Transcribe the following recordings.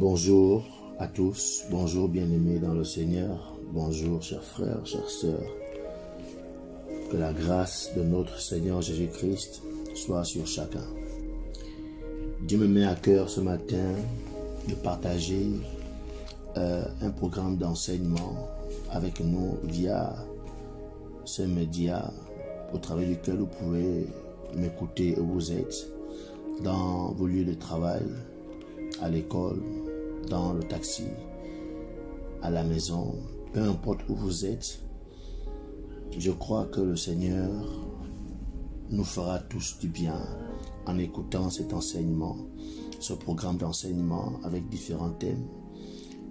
Bonjour à tous, bonjour bien-aimés dans le Seigneur, bonjour chers frères, chères sœurs. Que la grâce de notre Seigneur Jésus-Christ soit sur chacun. Dieu me met à cœur ce matin de partager un programme d'enseignement avec nous via ce média au travers duquel vous pouvez m'écouter où vous êtes, dans vos lieux de travail, à l'école, dans le taxi, à la maison, peu importe où vous êtes. Je crois que le Seigneur nous fera tous du bien en écoutant cet enseignement, ce programme d'enseignement avec différents thèmes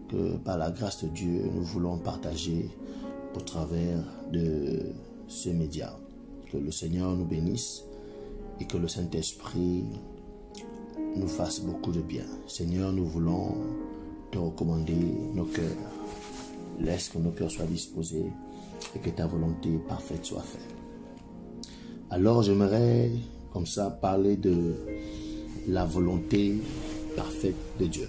que par la grâce de Dieu nous voulons partager au travers de ce média. Que le Seigneur nous bénisse et que le Saint-Esprit nous fasse beaucoup de bien. Seigneur, nous voulons te recommander nos cœurs. Laisse que nos cœurs soient disposés et que ta volonté parfaite soit faite. Alors j'aimerais comme ça parler de la volonté parfaite de Dieu.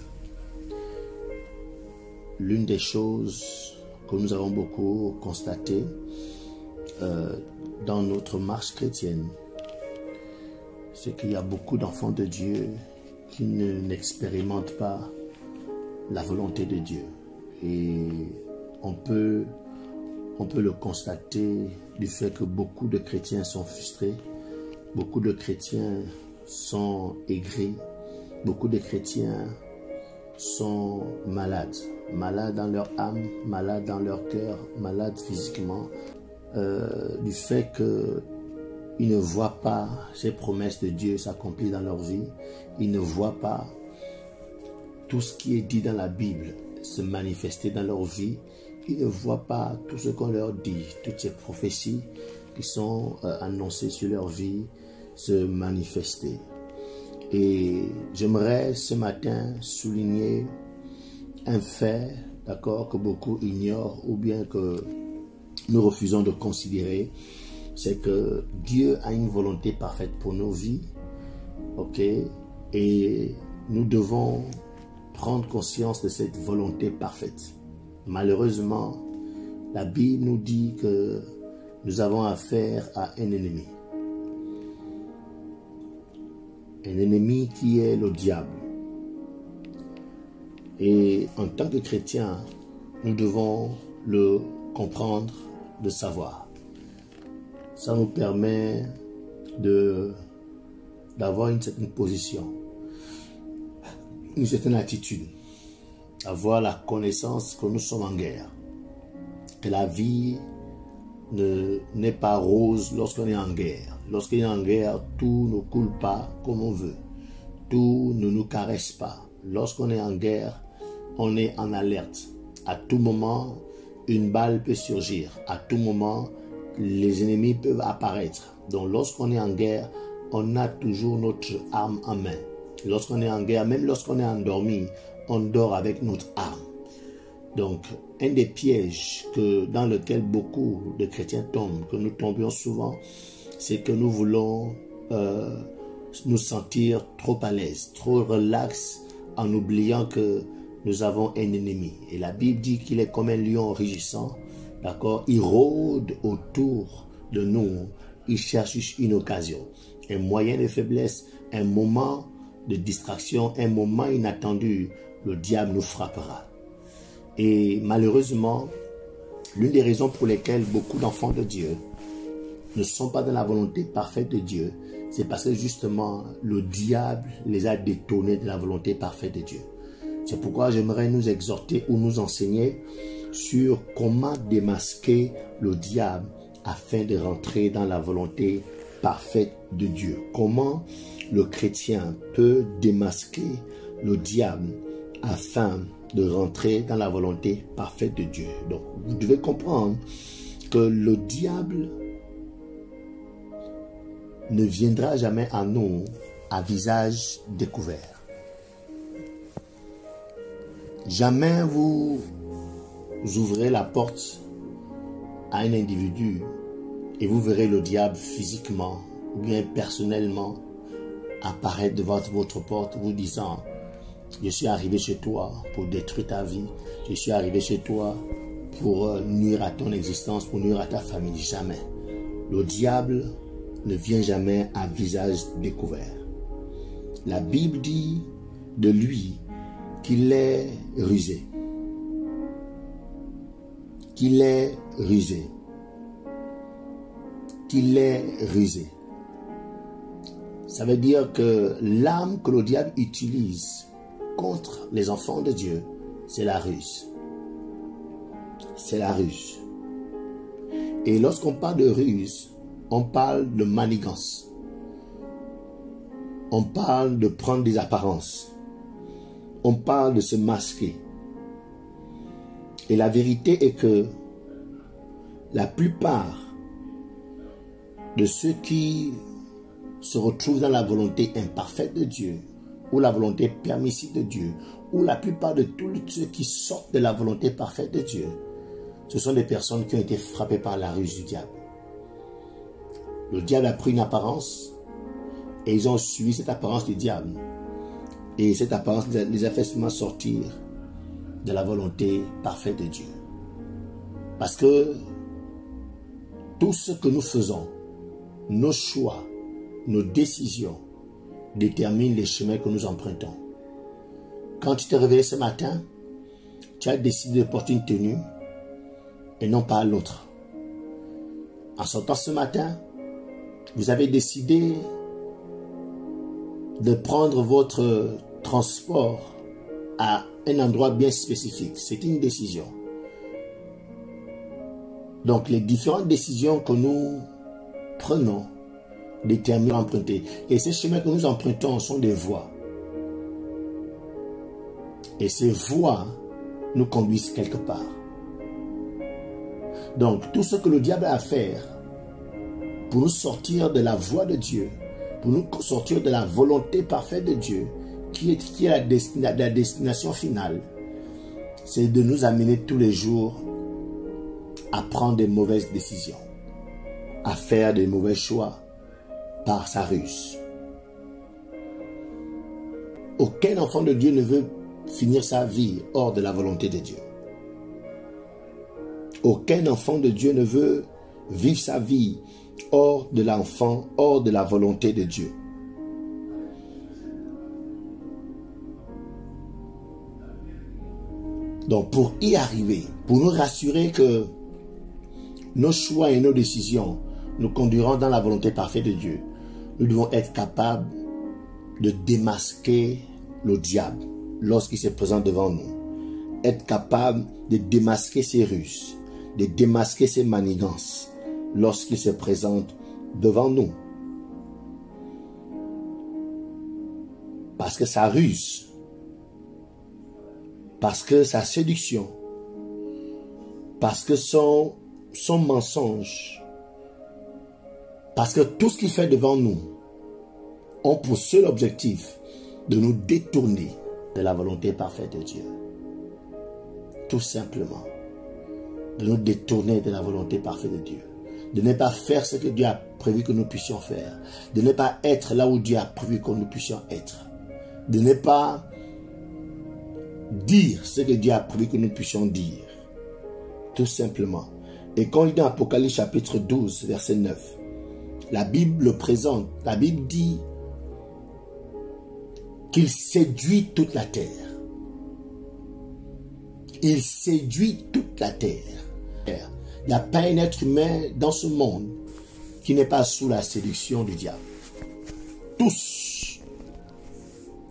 L'une des choses que nous avons beaucoup constatées dans notre marche chrétienne, c'est qu'il y a beaucoup d'enfants de Dieu qui n'expérimentent pas la volonté de Dieu. Et on peut le constater du fait que beaucoup de chrétiens sont frustrés, beaucoup de chrétiens sont aigris, beaucoup de chrétiens sont malades, malades dans leur âme, malades dans leur cœur, malades physiquement, du fait qu'ils ne voient pas ces promesses de Dieu s'accomplir dans leur vie, ils ne voient pas tout ce qui est dit dans la Bible se manifester dans leur vie, ils ne voient pas tout ce qu'on leur dit, toutes ces prophéties qui sont annoncées sur leur vie se manifester. Et j'aimerais ce matin souligner un fait, d'accord, que beaucoup ignorent ou bien que nous refusons de considérer, c'est que Dieu a une volonté parfaite pour nos vies, ok, et nous devons prendre conscience de cette volonté parfaite. Malheureusement, la Bible nous dit que nous avons affaire à un ennemi. Un ennemi qui est le diable. Et en tant que chrétiens, nous devons le comprendre, le savoir. Ça nous permet d'avoir une certaine position, une certaine attitude, avoir la connaissance que nous sommes en guerre, que la vie n'est pas rose lorsqu'on est en guerre. Lorsqu'on est en guerre, tout ne coule pas comme on veut, tout ne nous caresse pas. Lorsqu'on est en guerre, on est en alerte. À tout moment, une balle peut surgir. À tout moment, les ennemis peuvent apparaître. Donc lorsqu'on est en guerre, on a toujours notre arme en main. Lorsqu'on est en guerre, même lorsqu'on est endormi, on dort avec notre arme. Donc, un des pièges dans lequel beaucoup de chrétiens tombent, que nous tombions souvent, c'est que nous voulons nous sentir trop à l'aise, trop relax, en oubliant que nous avons un ennemi. Et la Bible dit qu'il est comme un lion rugissant, d'accord? Il rôde autour de nous, il cherche juste une occasion, un moyen de faiblesse, un moment de distraction, un moment inattendu, le diable nous frappera. Et malheureusement, l'une des raisons pour lesquelles beaucoup d'enfants de Dieu ne sont pas dans la volonté parfaite de Dieu, c'est parce que justement le diable les a détournés de la volonté parfaite de Dieu. C'est pourquoi j'aimerais nous exhorter ou nous enseigner sur comment démasquer le diable afin de rentrer dans la volonté parfaite de Dieu. Comment le chrétien peut démasquer le diable afin de rentrer dans la volonté parfaite de Dieu. Donc, vous devez comprendre que le diable ne viendra jamais à nous à visage découvert. Jamais vous ouvrez la porte à un individu et vous verrez le diable physiquement ou bien personnellement apparaître devant votre porte vous disant Je suis arrivé chez toi pour détruire ta vie. Je suis arrivé chez toi pour nuire à ton existence, pour nuire à ta famille. Jamais. Le diable ne vient jamais à visage découvert. La Bible dit de lui qu'il est rusé. Qu'il est rusé. Qu'il est rusé. Ça veut dire que l'arme que le diable utilise contre les enfants de Dieu, c'est la ruse. C'est la ruse. Et lorsqu'on parle de ruse, on parle de manigance. On parle de prendre des apparences. On parle de se masquer. Et la vérité est que la plupart de ceux qui se retrouvent dans la volonté imparfaite de Dieu, ou la volonté permissive de Dieu, ou la plupart de tous ceux qui sortent de la volonté parfaite de Dieu, ce sont des personnes qui ont été frappées par la ruse du diable. Le diable a pris une apparence et ils ont suivi cette apparence du diable. Et cette apparence les a fait seulement sortir de la volonté parfaite de Dieu. Parce que tout ce que nous faisons, nos choix, nos décisions déterminent les chemins que nous empruntons. Quand tu t'es réveillé ce matin, tu as décidé de porter une tenue et non pas l'autre. En sortant ce matin, vous avez décidé de prendre votre transport à un endroit bien spécifique. C'est une décision. Donc, les différentes décisions que nous prenons déterminent l'emprunter. Et ces chemins que nous empruntons sont des voies. Et ces voies nous conduisent quelque part. Donc, tout ce que le diable a à faire pour nous sortir de la voie de Dieu, pour nous sortir de la volonté parfaite de Dieu, qui est la destination finale, c'est de nous amener tous les jours à prendre des mauvaises décisions, à faire des mauvais choix par sa ruse. Aucun enfant de Dieu ne veut finir sa vie hors de la volonté de Dieu. Aucun enfant de Dieu ne veut vivre sa vie hors de l'enfant, hors de la volonté de Dieu. Donc pour y arriver, pour nous rassurer que nos choix et nos décisions nous conduiront dans la volonté parfaite de Dieu, nous devons être capables de démasquer le diable lorsqu'il se présente devant nous. Être capable de démasquer ses ruses, de démasquer ses manigances lorsqu'il se présente devant nous. Parce que sa ruse, parce que sa séduction, parce que son mensonge, parce que tout ce qu'il fait devant nous ont pour seul objectif de nous détourner de la volonté parfaite de Dieu. Tout simplement. De nous détourner de la volonté parfaite de Dieu. De ne pas faire ce que Dieu a prévu que nous puissions faire. De ne pas être là où Dieu a prévu que nous puissions être. De ne pas dire ce que Dieu a prévu que nous puissions dire. Tout simplement. Et quand il est dans Apocalypse chapitre 12, verset 9, la Bible le présente. La Bible dit qu'il séduit toute la terre. Il séduit toute la terre. Il n'y a pas un être humain dans ce monde qui n'est pas sous la séduction du diable. Tous,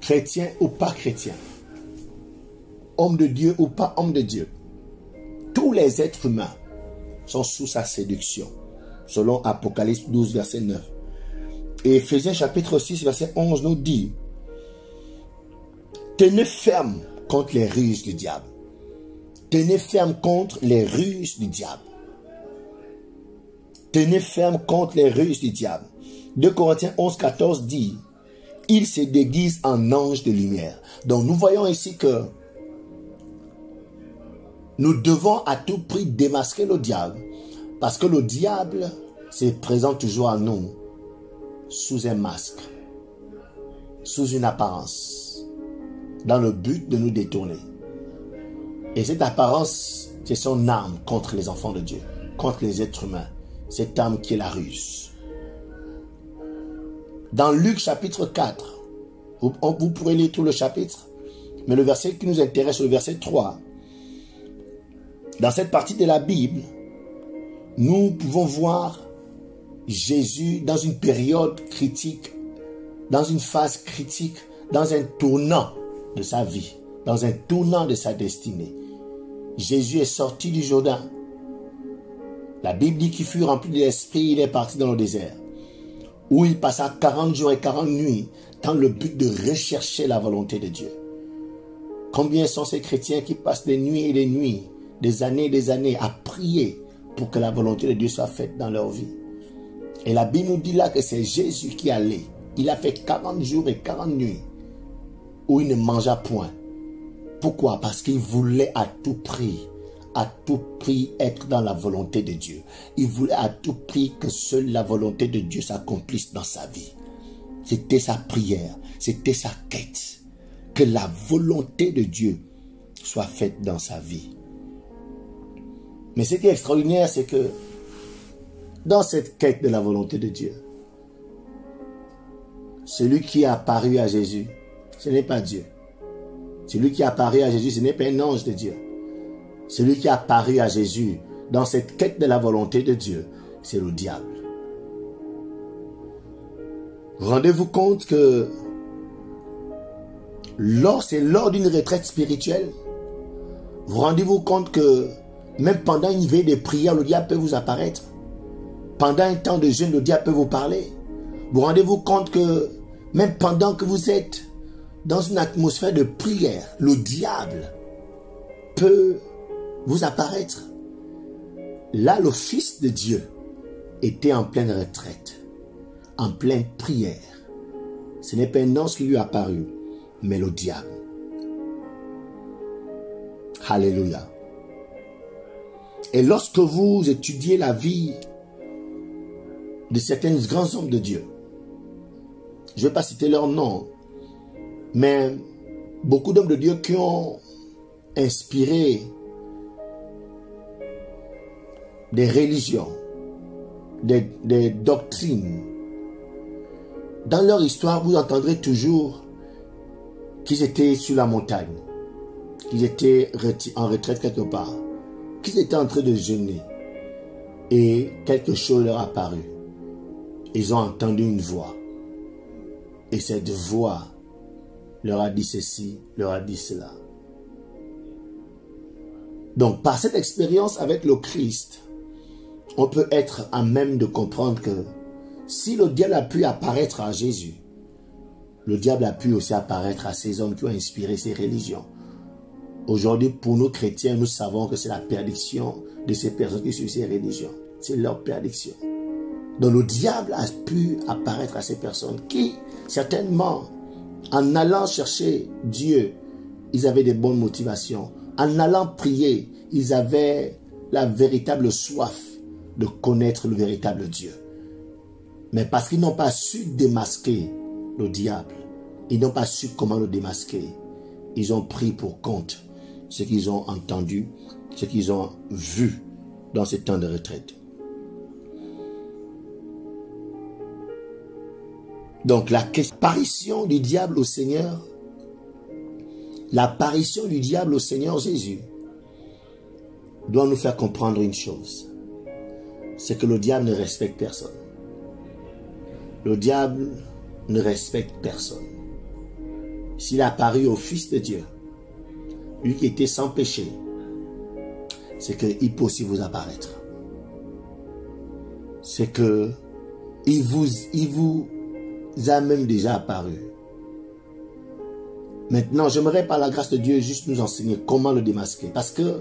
chrétiens ou pas chrétiens, hommes de Dieu ou pas hommes de Dieu, tous les êtres humains sont sous sa séduction, selon Apocalypse 12, verset 9. Et Éphésiens chapitre 6, verset 11 nous dit: tenez ferme contre les ruses du diable. Tenez ferme contre les ruses du diable. Tenez ferme contre les ruses du diable. 2 Corinthiens 11, 14 dit: il se déguise en ange de lumière. Donc nous voyons ici que nous devons à tout prix démasquer le diable, parce que le diable se présente toujours à nous sous un masque, sous une apparence, dans le but de nous détourner. Et cette apparence, c'est son arme contre les enfants de Dieu, contre les êtres humains. Cette arme qui est la ruse. Dans Luc chapitre 4, vous pourrez lire tout le chapitre, mais le verset qui nous intéresse, le verset 3. Dans cette partie de la Bible, nous pouvons voir Jésus dans une période critique, dans une phase critique, dans un tournant de sa vie, dans un tournant de sa destinée. Jésus est sorti du Jourdain. La Bible dit qu'il fut rempli de l'Esprit, il est parti dans le désert, où il passa 40 jours et 40 nuits dans le but de rechercher la volonté de Dieu. Combien sont ces chrétiens qui passent des nuits et des nuits, des années à prier pour que la volonté de Dieu soit faite dans leur vie. Et la Bible nous dit là que c'est Jésus qui allait. Il a fait 40 jours et 40 nuits où il ne mangea point. Pourquoi? Parce qu'il voulait à tout prix être dans la volonté de Dieu. Il voulait à tout prix que seule la volonté de Dieu s'accomplisse dans sa vie. C'était sa prière, c'était sa quête. Que la volonté de Dieu soit faite dans sa vie. Mais ce qui est extraordinaire, c'est que dans cette quête de la volonté de Dieu, celui qui a apparu à Jésus, ce n'est pas Dieu. Celui qui a apparu à Jésus, ce n'est pas un ange de Dieu. Celui qui a apparu à Jésus dans cette quête de la volonté de Dieu, c'est le diable. Rendez-vous compte que c'est lors d'une retraite spirituelle, vous rendez-vous compte que même pendant une veille de prière, le diable peut vous apparaître. Pendant un temps de jeûne, le diable peut vous parler. Vous rendez-vous compte que même pendant que vous êtes dans une atmosphère de prière, le diable peut vous apparaître. Là, le Fils de Dieu était en pleine retraite, en pleine prière. Ce n'est pas un ange qui lui est apparu, mais le diable. Alléluia. Et lorsque vous étudiez la vie de certains grands hommes de Dieu, je ne vais pas citer leur nom, mais beaucoup d'hommes de Dieu qui ont inspiré des religions, des doctrines. Dans leur histoire, vous entendrez toujours qu'ils étaient sur la montagne, qu'ils étaient en retraite quelque part, qu'ils étaient en train de jeûner et quelque chose leur a apparu. Ils ont entendu une voix et cette voix leur a dit ceci, leur a dit cela. Donc par cette expérience avec le Christ, on peut être à même de comprendre que si le diable a pu apparaître à Jésus, le diable a pu aussi apparaître à ces hommes qui ont inspiré ces religions. Aujourd'hui, pour nous chrétiens, nous savons que c'est la perdition de ces personnes qui suivent ces religions. C'est leur perdition. Donc le diable a pu apparaître à ces personnes qui, certainement, en allant chercher Dieu, ils avaient des bonnes motivations. En allant prier, ils avaient la véritable soif de connaître le véritable Dieu. Mais parce qu'ils n'ont pas su démasquer le diable, ils n'ont pas su comment le démasquer, ils ont pris pour compte ce qu'ils ont entendu, ce qu'ils ont vu dans ces temps de retraite. Donc l'apparition du diable au Seigneur, l'apparition du diable au Seigneur Jésus doit nous faire comprendre une chose. C'est que le diable ne respecte personne. Le diable ne respecte personne. S'il a apparu au Fils de Dieu, lui qui était sans péché, c'est qu'il peut aussi vous apparaître. C'est que il vous a même déjà apparu. Maintenant, j'aimerais par la grâce de Dieu juste nous enseigner comment le démasquer. Parce que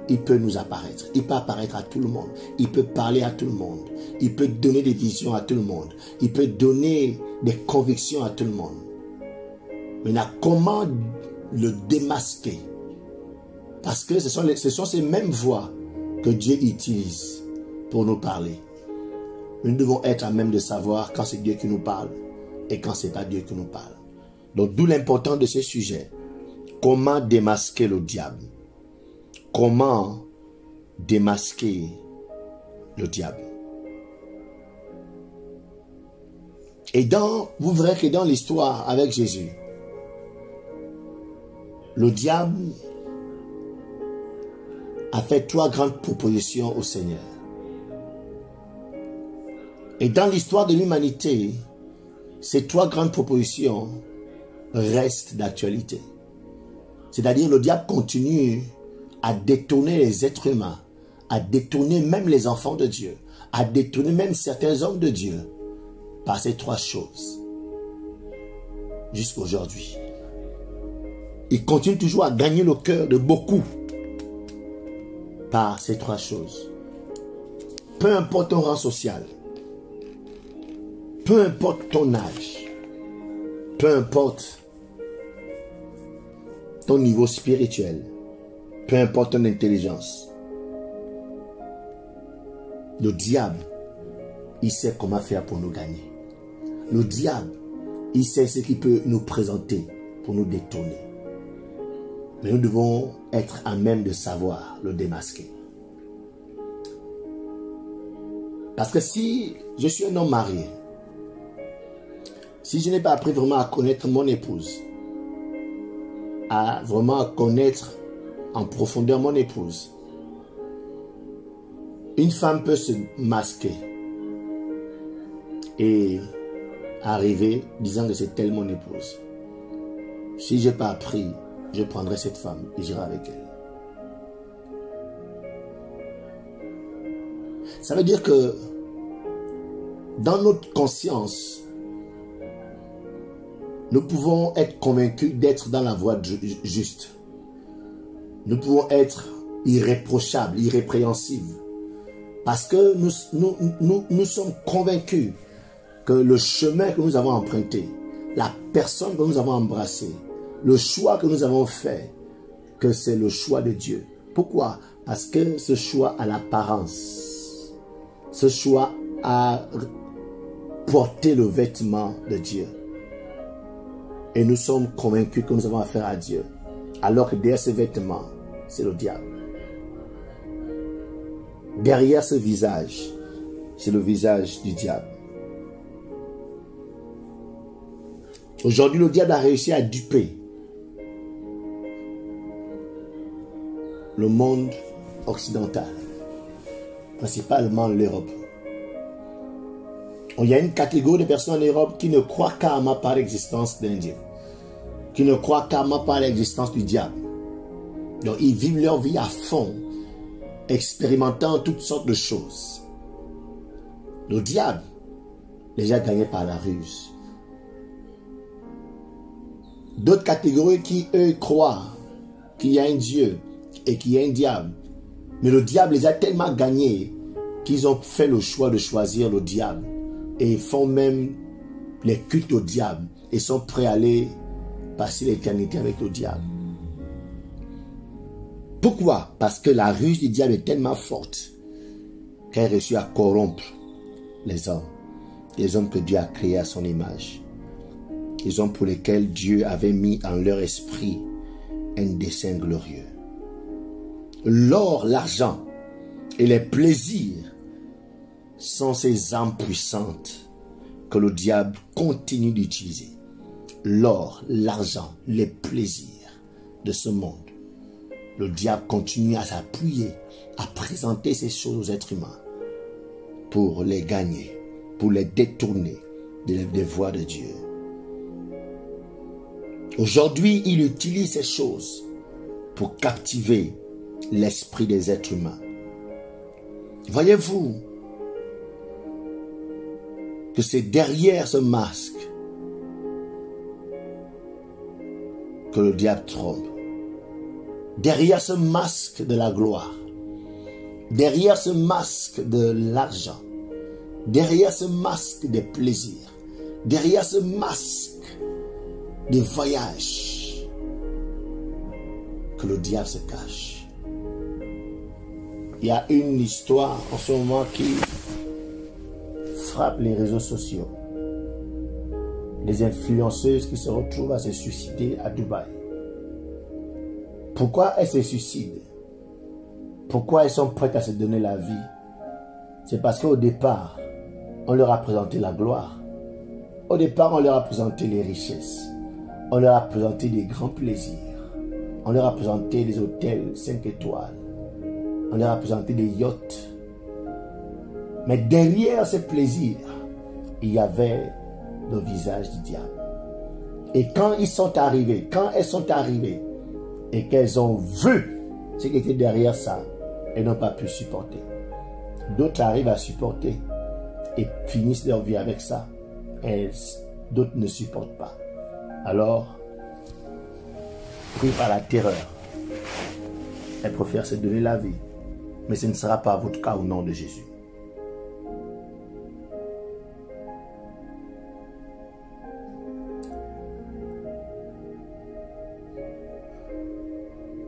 il peut nous apparaître. Il peut apparaître à tout le monde. Il peut parler à tout le monde. Il peut donner des visions à tout le monde. Il peut donner des convictions à tout le monde. Maintenant, comment le démasquer? Parce que ce sont ces mêmes voix que Dieu utilise pour nous parler. Nous devons être à même de savoir quand c'est Dieu qui nous parle et quand ce n'est pas Dieu qui nous parle. Donc, d'où l'importance de ce sujet. comment démasquer le diable. Comment démasquer le diable. Et vous verrez que dans l'histoire avec Jésus, le diable a fait 3 grandes propositions au Seigneur. Et dans l'histoire de l'humanité, ces 3 grandes propositions restent d'actualité. C'est-à-dire le diable continue à détourner les êtres humains, à détourner même les enfants de Dieu, à détourner même certains hommes de Dieu par ces 3 choses. Jusqu'à aujourd'hui. Il continue toujours à gagner le cœur de beaucoup par ces 3 choses. Peu importe ton rang social, peu importe ton âge, peu importe ton niveau spirituel, peu importe ton intelligence, le diable, il sait comment faire pour nous gagner. Le diable, il sait ce qu'il peut nous présenter pour nous détourner. Mais nous devons être à même de savoir le démasquer. Parce que si je suis un homme marié, si je n'ai pas appris vraiment à connaître mon épouse, à vraiment connaître en profondeur mon épouse, une femme peut se masquer et arriver disant que c'est elle mon épouse. Si je n'ai pas appris, je prendrai cette femme et j'irai avec elle. Ça veut dire que dans notre conscience, nous pouvons être convaincus d'être dans la voie juste. Nous pouvons être irréprochables, irrépréhensibles. Parce que nous sommes convaincus que le chemin que nous avons emprunté, la personne que nous avons embrassée, le choix que nous avons fait, que c'est le choix de Dieu. Pourquoi? Parce que ce choix a l'apparence. Ce choix a porté le vêtement de Dieu. Et nous sommes convaincus que nous avons affaire à Dieu. Alors que derrière ce vêtement, c'est le diable. Derrière ce visage, c'est le visage du diable. Aujourd'hui, le diable a réussi à duper le monde occidental, principalement l'Europe. Il y a une catégorie de personnes en Europe qui ne croient carrément pas à l'existence d'un Dieu, qui ne croient carrément pas à l'existence du diable. Donc, ils vivent leur vie à fond, expérimentant toutes sortes de choses. Le diable les a gagnés par la ruse. D'autres catégories qui, eux, croient qu'il y a un Dieu et qu'il y a un diable. Mais le diable les a tellement gagnés qu'ils ont fait le choix de choisir le diable. Et font même les cultes au diable. Et sont prêts à aller passer l'éternité avec le diable. Pourquoi? Parce que la ruse du diable est tellement forte qu'elle a réussi à corrompre les hommes que Dieu a créés à son image. Les hommes pour lesquels Dieu avait mis en leur esprit un dessein glorieux. L'or, l'argent et les plaisirs sont ces armes puissantes que le diable continue d'utiliser. L'or, l'argent, les plaisirs de ce monde. Le diable continue à s'appuyer, à présenter ces choses aux êtres humains pour les gagner, pour les détourner des voies de Dieu. Aujourd'hui, il utilise ces choses pour captiver l'esprit des êtres humains. Voyez-vous que c'est derrière ce masque que le diable trompe. Derrière ce masque de la gloire, derrière ce masque de l'argent, derrière ce masque des plaisirs, derrière ce masque des voyages, que le diable se cache. Il y a une histoire en ce moment qui frappe les réseaux sociaux. Des influenceuses qui se retrouvent à se suicider à Dubaï. Pourquoi elles se suicident? Pourquoi elles sont prêtes à se donner la vie? C'est parce qu'au départ, on leur a présenté la gloire. Au départ, on leur a présenté les richesses. On leur a présenté des grands plaisirs. On leur a présenté des hôtels 5 étoiles. On leur a présenté des yachts. Mais derrière ces plaisirs, il y avait le visage du diable. Et quand elles sont arrivées et qu'elles ont vu ce qui était derrière ça, elles n'ont pas pu supporter. D'autres arrivent à supporter et finissent leur vie avec ça. Et d'autres ne supportent pas. Alors, pris par la terreur, elles préfèrent se donner la vie. Mais ce ne sera pas votre cas au nom de Jésus.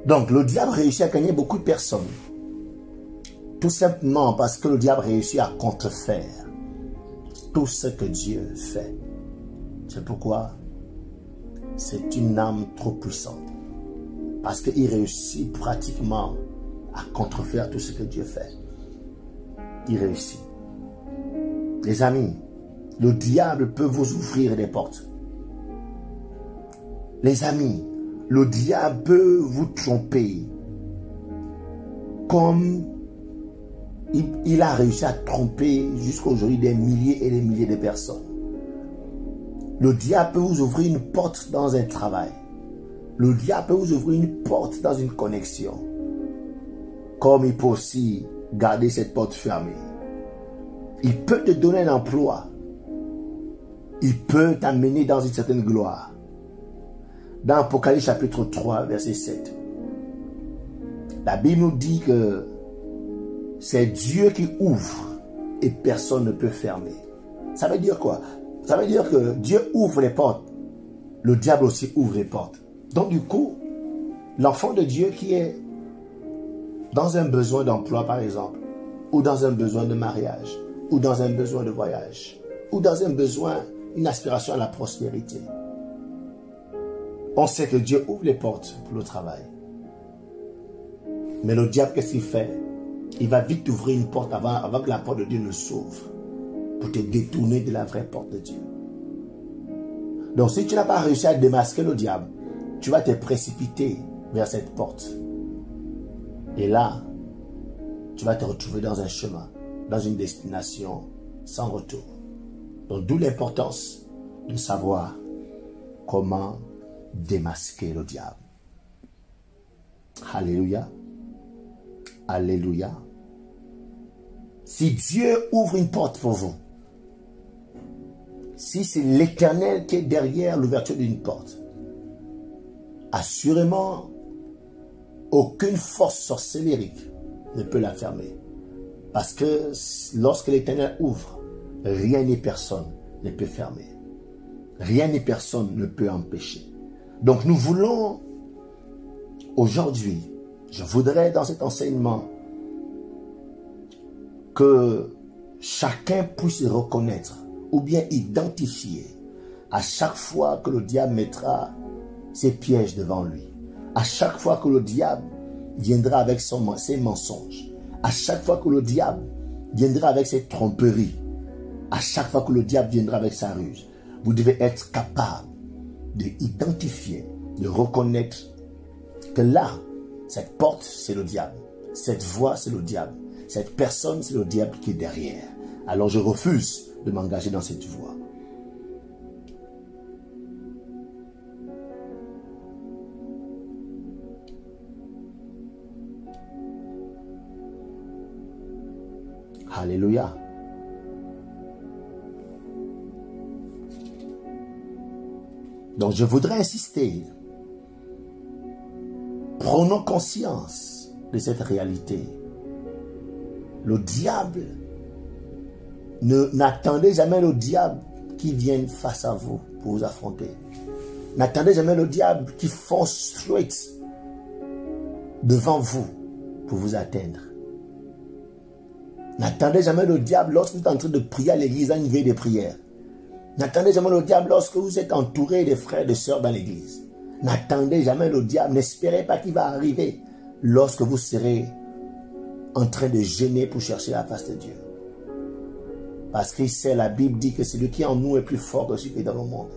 Donc, le diable réussit à gagner beaucoup de personnes. Tout simplement parce que le diable réussit à contrefaire tout ce que Dieu fait. C'est pourquoi c'est une âme trop puissante. Parce qu'il réussit pratiquement à contrefaire tout ce que Dieu fait. Il réussit. Les amis, le diable peut vous ouvrir des portes. Les amis, le diable peut vous tromper. Comme il a réussi à tromper jusqu'à aujourd'hui des milliers et des milliers de personnes. Le diable peut vous ouvrir une porte dans un travail. Le diable peut vous ouvrir une porte dans une connexion. Comme il peut aussi garder cette porte fermée. Il peut te donner un emploi. Il peut t'amener dans une certaine gloire. Dans Apocalypse chapitre 3, verset 7. La Bible nous dit que c'est Dieu qui ouvre et personne ne peut fermer. Ça veut dire quoi? Ça veut dire que Dieu ouvre les portes. Le diable aussi ouvre les portes. Donc du coup, l'enfant de Dieu qui est dans un besoin d'emploi par exemple, ou dans un besoin de mariage, ou dans un besoin de voyage, ou dans un besoin, une aspiration à la prospérité. On sait que Dieu ouvre les portes pour le travail. Mais le diable, qu'est-ce qu'il fait? Il va vite ouvrir une porte avant que la porte de Dieu ne s'ouvre, pour te détourner de la vraie porte de Dieu. Donc si tu n'as pas réussi à démasquer le diable, tu vas te précipiter vers cette porte. Et là, tu vas te retrouver dans un chemin, dans une destination sans retour. Donc d'où l'importance de savoir comment démasquer le diable. Alléluia. Alléluia. Si Dieu ouvre une porte pour vous, si c'est l'Éternel qui est derrière l'ouverture d'une porte, assurément, aucune force sorcelérique ne peut la fermer. Parce que lorsque l'Éternel ouvre, rien ni personne ne peut fermer. Rien ni personne ne peut empêcher. Donc nous voulons, aujourd'hui, je voudrais dans cet enseignement que chacun puisse reconnaître ou bien identifier à chaque fois que le diable mettra ses pièges devant lui, à chaque fois que le diable viendra avec ses mensonges, à chaque fois que le diable viendra avec ses tromperies, à chaque fois que le diable viendra avec sa ruse, vous devez être capable d'identifier, de reconnaître que là, cette porte, c'est le diable. Cette voix, c'est le diable. Cette personne, c'est le diable qui est derrière. Alors je refuse de m'engager dans cette voie. Alléluia. Donc je voudrais insister. Prenons conscience de cette réalité. Le diable, n'attendez jamais le diable qui vienne face à vous pour vous affronter. N'attendez jamais le diable qui fonce straight devant vous pour vous atteindre. N'attendez jamais le diable lorsque vous êtes en train de prier à l'église à une veille de prière. N'attendez jamais le diable lorsque vous êtes entouré des frères et des sœurs dans l'église. N'attendez jamais le diable, n'espérez pas qu'il va arriver lorsque vous serez en train de jeûner pour chercher la face de Dieu. Parce qu'il sait, la Bible dit que celui qui est en nous est plus fort que celui qui est dans le monde.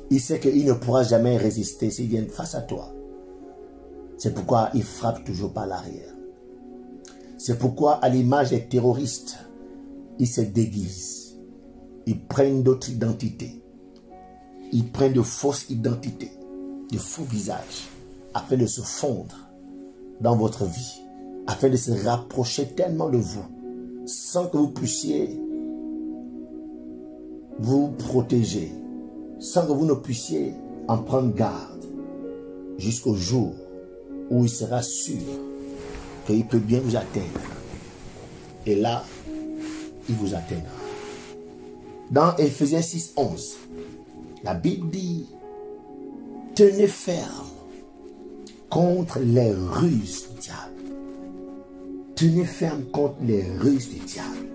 Il sait qu'il ne pourra jamais résister s'il vient face à toi. C'est pourquoi il frappe toujours par l'arrière. C'est pourquoi, à l'image des terroristes, ils se déguisent. Ils prennent d'autres identités. Ils prennent de fausses identités, de faux visages, afin de se fondre dans votre vie, afin de se rapprocher tellement de vous, sans que vous puissiez vous protéger, sans que vous ne puissiez en prendre garde, jusqu'au jour où il sera sûr qu'il peut bien vous atteindre. Et là, il vous atteindra. Dans Éphésiens 6, 11, la Bible dit, tenez ferme contre les ruses du diable. Tenez ferme contre les ruses du diable.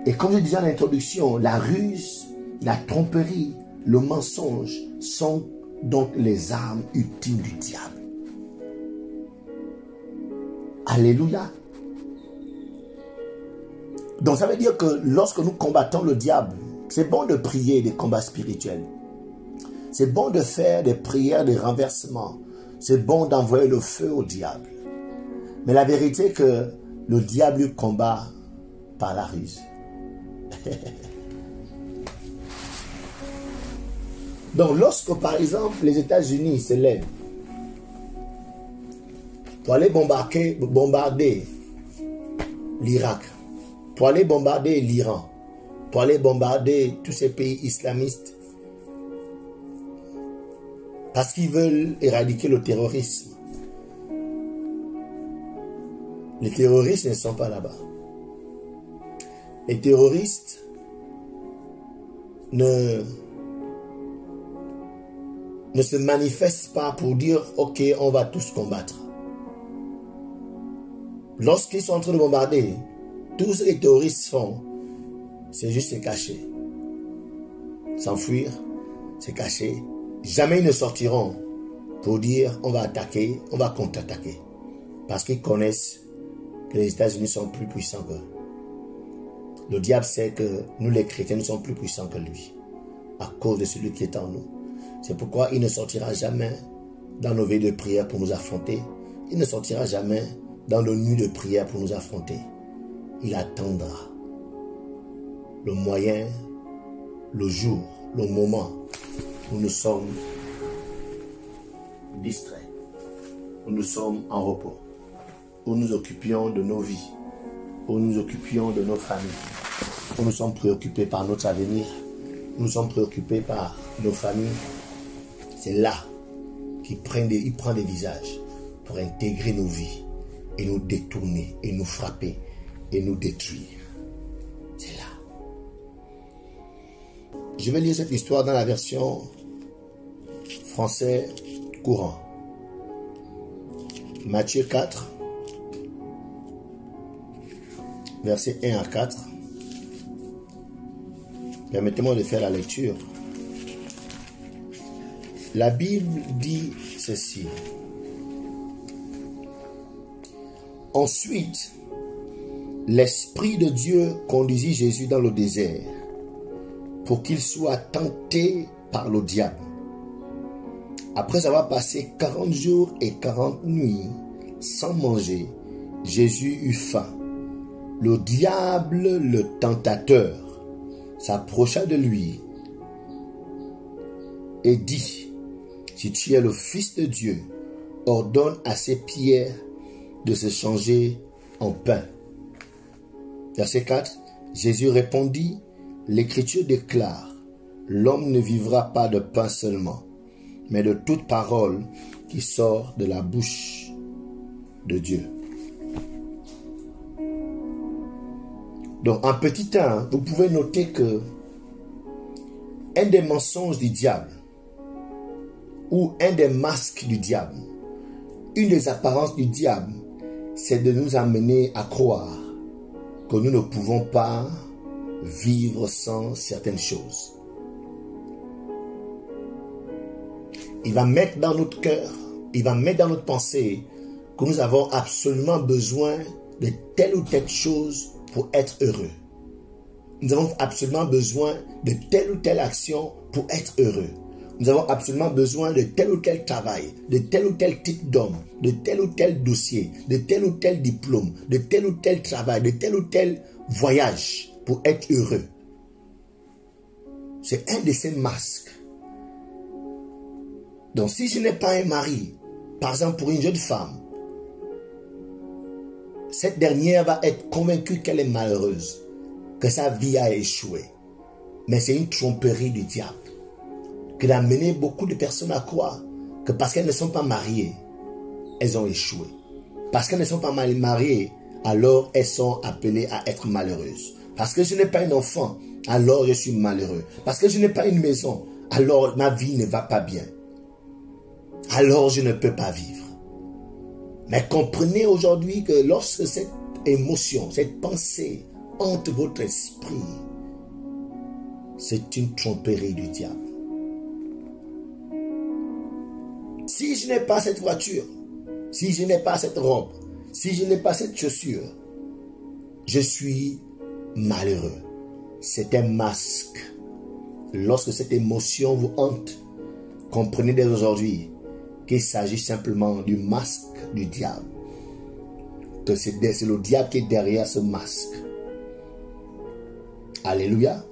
Et comme je disais en introduction, la ruse, la tromperie, le mensonge sont donc les armes ultimes du diable. Alléluia. Donc ça veut dire que lorsque nous combattons le diable, c'est bon de prier des combats spirituels. C'est bon de faire des prières de renversement. C'est bon d'envoyer le feu au diable. Mais la vérité est que le diable combat par la ruse. Donc lorsque par exemple les États-Unis se lèvent pour aller bombarder l'Irak, pour aller bombarder l'Iran, pour aller bombarder tous ces pays islamistes, parce qu'ils veulent éradiquer le terrorisme. Les terroristes ne sont pas là-bas. Les terroristes ne se manifestent pas pour dire « Ok, on va tous combattre ». Lorsqu'ils sont en train de bombarder, tout ce que les terroristes font, c'est juste se cacher. S'enfuir, se cacher. Jamais ils ne sortiront pour dire on va attaquer, on va contre-attaquer. Parce qu'ils connaissent que les États-Unis sont plus puissants qu'eux. Le diable sait que nous les chrétiens, nous sommes plus puissants que lui. À cause de celui qui est en nous. C'est pourquoi il ne sortira jamais dans nos veilles de prière pour nous affronter. Il ne sortira jamais dans nos nuits de prière pour nous affronter. Il attendra le moyen, le jour, le moment où nous sommes distraits, où nous sommes en repos, où nous occupions de nos vies, où nous occupions de nos familles, où nous sommes préoccupés par notre avenir, où nous sommes préoccupés par nos familles. C'est là qu'il prend des visages pour intégrer nos vies et nous détourner, et nous frapper, et nous détruire. C'est là. Je vais lire cette histoire dans la version français courant. Matthieu 4, versets 1 à 4. Permettez-moi de faire la lecture. La Bible dit ceci. Ensuite, l'Esprit de Dieu conduisit Jésus dans le désert pour qu'il soit tenté par le diable. Après avoir passé 40 jours et 40 nuits sans manger, Jésus eut faim. Le diable, le tentateur, s'approcha de lui et dit, « Si tu es le Fils de Dieu, ordonne à ces pierres de se changer en pain. » Verset 4, Jésus répondit, « L'Écriture déclare, l'homme ne vivra pas de pain seulement, mais de toute parole qui sort de la bouche de Dieu. » Donc, en petit temps, vous pouvez noter que un des mensonges du diable ou un des masques du diable, une des apparences du diable, c'est de nous amener à croire que nous ne pouvons pas vivre sans certaines choses. il va mettre dans notre cœur, il va mettre dans notre pensée que nous avons absolument besoin de telle ou telle chose pour être heureux. Nous avons absolument besoin de telle ou telle action pour être heureux. Nous avons absolument besoin de tel ou tel travail, de tel ou tel type d'homme, de tel ou tel dossier, de tel ou tel diplôme, de tel ou tel travail, de tel ou tel voyage pour être heureux. C'est un de ces masques. Donc si je n'ai pas un mari, par exemple pour une jeune femme, cette dernière va être convaincue qu'elle est malheureuse, que sa vie a échoué. Mais c'est une tromperie du diable qui a mené beaucoup de personnes à croire que parce qu'elles ne sont pas mariées, elles ont échoué. Parce qu'elles ne sont pas mariées, alors elles sont appelées à être malheureuses. Parce que je n'ai pas un enfant, alors je suis malheureux. Parce que je n'ai pas une maison, alors ma vie ne va pas bien. Alors je ne peux pas vivre. Mais comprenez aujourd'hui que lorsque cette émotion, cette pensée hante votre esprit, c'est une tromperie du diable. Si je n'ai pas cette voiture, si je n'ai pas cette robe, si je n'ai pas cette chaussure, je suis malheureux. C'est un masque. Lorsque cette émotion vous hante, comprenez dès aujourd'hui qu'il s'agit simplement du masque du diable. Que c'est le diable qui est derrière ce masque. Alléluia.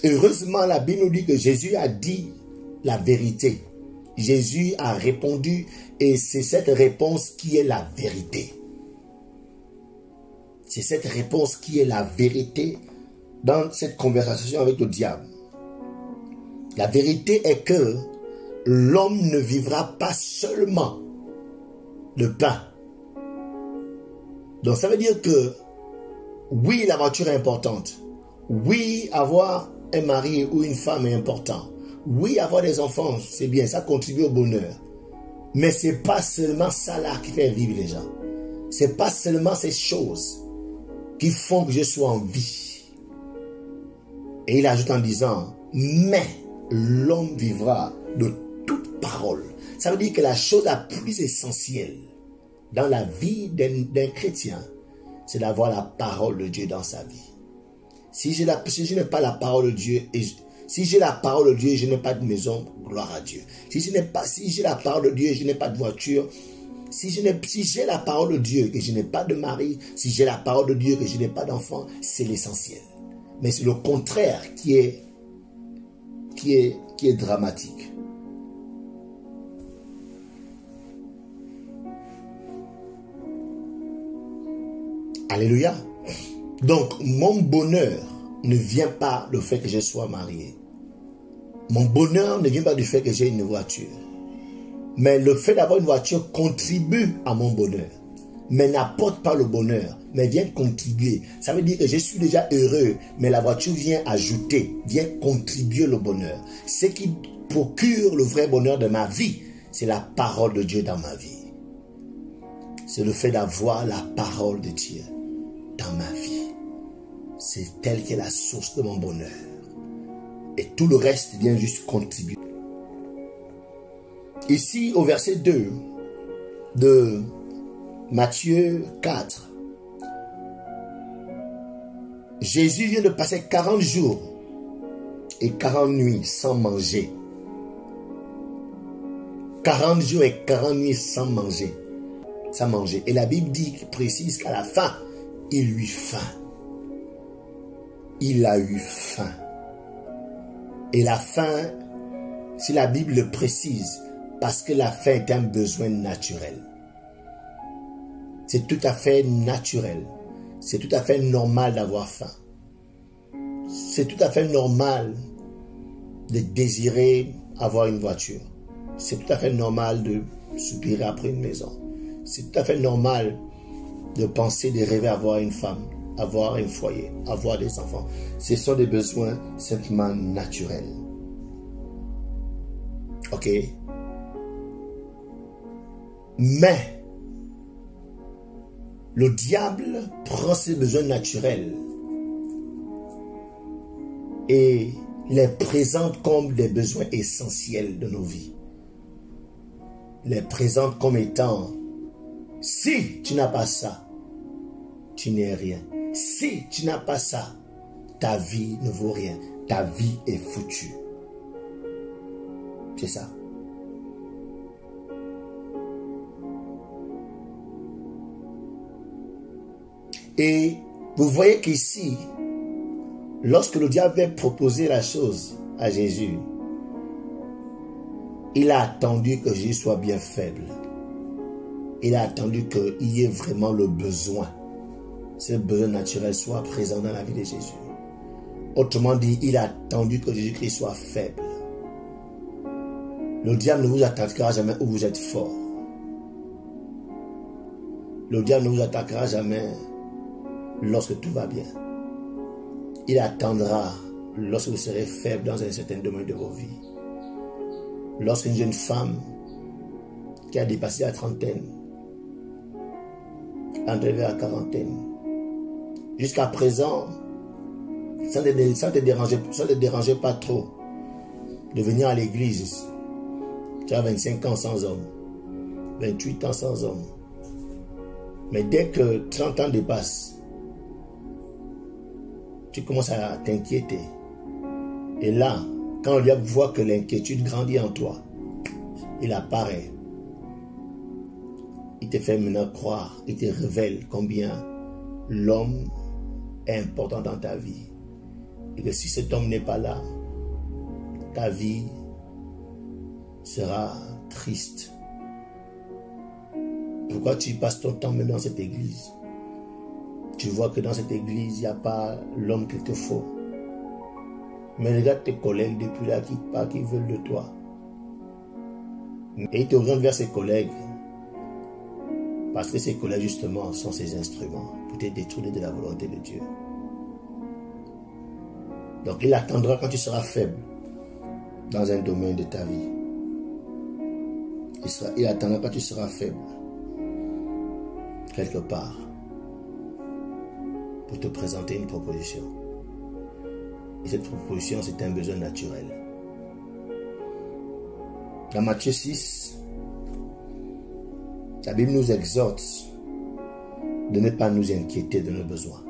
Heureusement, la Bible nous dit que Jésus a dit la vérité. Jésus a répondu et c'est cette réponse qui est la vérité. C'est cette réponse qui est la vérité dans cette conversation avec le diable. La vérité est que l'homme ne vivra pas seulement de pain. Donc ça veut dire que oui, la voiture est importante. Oui, avoir un mari ou une femme est important. Oui, avoir des enfants, c'est bien, ça contribue au bonheur. Mais ce n'est pas seulement ça là qui fait vivre les gens. Ce n'est pas seulement ces choses qui font que je sois en vie. Et il ajoute en disant, mais l'homme vivra de toute parole. Ça veut dire que la chose la plus essentielle dans la vie d'un chrétien, c'est d'avoir la parole de Dieu dans sa vie. Si je n'ai pas la parole de Dieu, si j'ai la parole de Dieu et je n'ai pas de maison, gloire à Dieu. Si j'ai la parole de Dieu et je n'ai pas de voiture, si j'ai la parole de Dieu et je n'ai pas de mari, si j'ai la parole de Dieu et je n'ai pas d'enfant, c'est l'essentiel. Mais c'est le contraire qui est dramatique. Alléluia. Donc, mon bonheur ne vient pas du fait que je sois marié. Mon bonheur ne vient pas du fait que j'ai une voiture. Mais le fait d'avoir une voiture contribue à mon bonheur. Mais n'apporte pas le bonheur, mais vient contribuer. Ça veut dire que je suis déjà heureux, mais la voiture vient ajouter, vient contribuer le bonheur. Ce qui procure le vrai bonheur de ma vie, c'est la parole de Dieu dans ma vie. C'est le fait d'avoir la parole de Dieu dans ma vie. C'est elle qui est la source de mon bonheur. Et tout le reste vient juste contribuer. Ici, au verset 2 de Matthieu 4, Jésus vient de passer 40 jours et 40 nuits sans manger. 40 jours et 40 nuits sans manger. Sans manger. Et la Bible dit, précise qu'à la fin, il eut faim. Il a eu faim. Et la faim, si la Bible le précise, parce que la faim est un besoin naturel. C'est tout à fait naturel. C'est tout à fait normal d'avoir faim. C'est tout à fait normal de désirer avoir une voiture. C'est tout à fait normal de soupirer après une maison. C'est tout à fait normal de penser, de rêver avoir une femme, avoir un foyer, avoir des enfants. Ce sont des besoins simplement naturels. Ok? Mais le diable prend ces besoins naturels et les présente comme des besoins essentiels de nos vies. les présente comme étant, si tu n'as pas ça, tu n'es rien. Si tu n'as pas ça, ta vie ne vaut rien. Ta vie est foutue. C'est ça. Et vous voyez qu'ici, lorsque le diable avait proposé la chose à Jésus, il a attendu que Jésus soit bien faible. Il a attendu qu'il y ait vraiment le besoin. Ce besoin naturel soit présent dans la vie de Jésus. Autrement dit, il a attendu que Jésus-Christ soit faible. Le diable ne vous attaquera jamais où vous êtes fort. Le diable ne vous attaquera jamais lorsque tout va bien. Il attendra lorsque vous serez faible dans un certain domaine de vos vies. Lorsqu'une jeune femme qui a dépassé la trentaine, entrée vers la quarantaine, jusqu'à présent, ça ne te dérangeait pas trop de venir à l'église. Tu as 25 ans sans homme, 28 ans sans homme. Mais dès que 30 ans dépassent, tu commences à t'inquiéter. Et là, quand le diable voit que l'inquiétude grandit en toi, il apparaît. Il te fait maintenant croire, il te révèle combien l'homme est important dans ta vie. Et que si cet homme n'est pas là, ta vie sera triste. Pourquoi tu passes ton temps même dans cette église? Tu vois que dans cette église, il n'y a pas l'homme qu'il te faut. Mais regarde tes collègues depuis là qui veulent de toi. Et ils te orientent vers ses collègues. Parce que ces collègues justement sont ses instruments pour te détourner de la volonté de Dieu. Donc il attendra quand tu seras faible dans un domaine de ta vie. Il attendra quand tu seras faible quelque part pour te présenter une proposition. Et cette proposition, c'est un besoin naturel. Dans Matthieu 6, la Bible nous exhorte de ne pas nous inquiéter de nos besoins.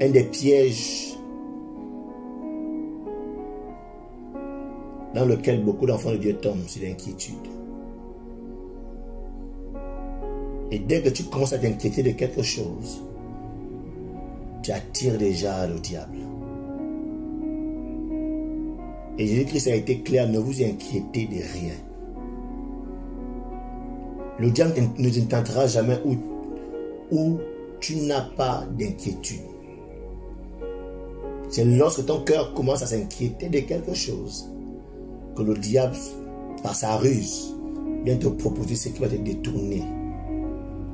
Un des pièges dans lequel beaucoup d'enfants de Dieu tombent, c'est l'inquiétude. Et dès que tu commences à t'inquiéter de quelque chose, tu attires déjà le diable. Et Jésus-Christ a été clair, ne vous inquiétez de rien. Le diable ne te tentera jamais où tu n'as pas d'inquiétude. C'est lorsque ton cœur commence à s'inquiéter de quelque chose que le diable, par sa ruse, vient te proposer ce qui va te détourner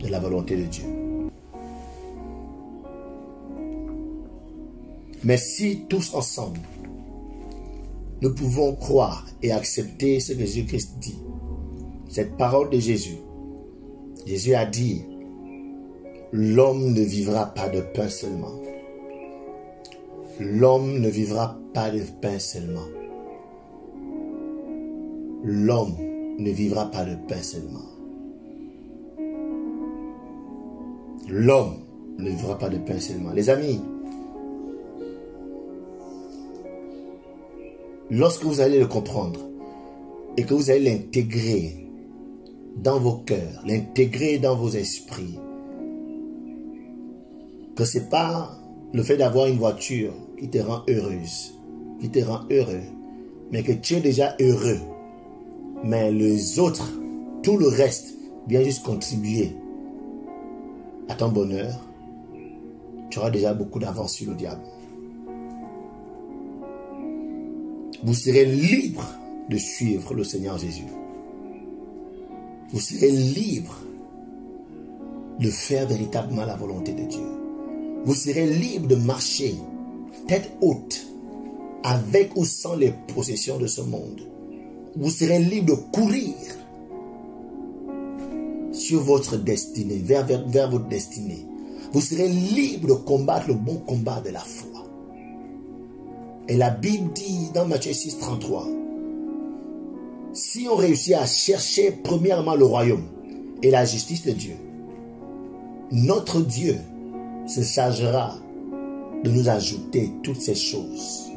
de la volonté de Dieu. Mais si tous ensemble, nous pouvons croire et accepter ce que Jésus-Christ dit, cette parole de Jésus, Jésus a dit, l'homme ne vivra pas de pain seulement. L'homme ne vivra pas de pain seulement. L'homme ne vivra pas de pain seulement. L'homme ne vivra pas de pain seulement. Les amis, lorsque vous allez le comprendre et que vous allez l'intégrer dans vos cœurs, l'intégrer dans vos esprits, que ce n'est pas le fait d'avoir une voiture qui te rend heureuse, qui te rend heureux, mais que tu es déjà heureux. Mais les autres, tout le reste, vient juste contribuer à ton bonheur. Tu auras déjà beaucoup d'avance sur le diable. Vous serez libre de suivre le Seigneur Jésus. Vous serez libre de faire véritablement la volonté de Dieu. Vous serez libre de marcher tête haute avec ou sans les possessions de ce monde. Vous serez libre de courir sur votre destinée, vers votre destinée. Vous serez libre de combattre le bon combat de la foi. Et la Bible dit dans Matthieu 6, 33, Si on réussit à chercher premièrement le royaume et la justice de Dieu, notre Dieu se chargera de nous ajouter toutes ces choses.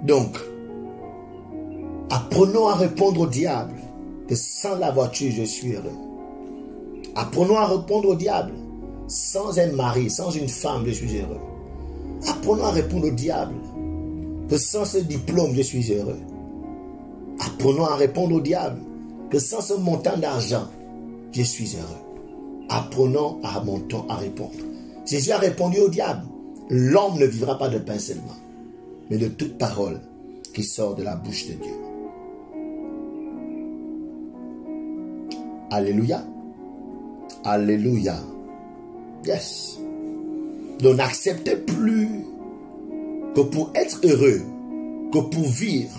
Donc, apprenons à répondre au diable que sans la voiture, je suis heureux. Apprenons à répondre au diable. Sans un mari, sans une femme, je suis heureux. Apprenons à répondre au diable que sans ce diplôme, je suis heureux. Apprenons à répondre au diable que sans ce montant d'argent, je suis heureux. Apprenons à répondre. Jésus a répondu au diable. L'homme ne vivra pas de pain seulement, mais de toute parole qui sort de la bouche de Dieu. Alléluia. Alléluia. Yes. Donc n'acceptez plus que pour être heureux, que pour vivre,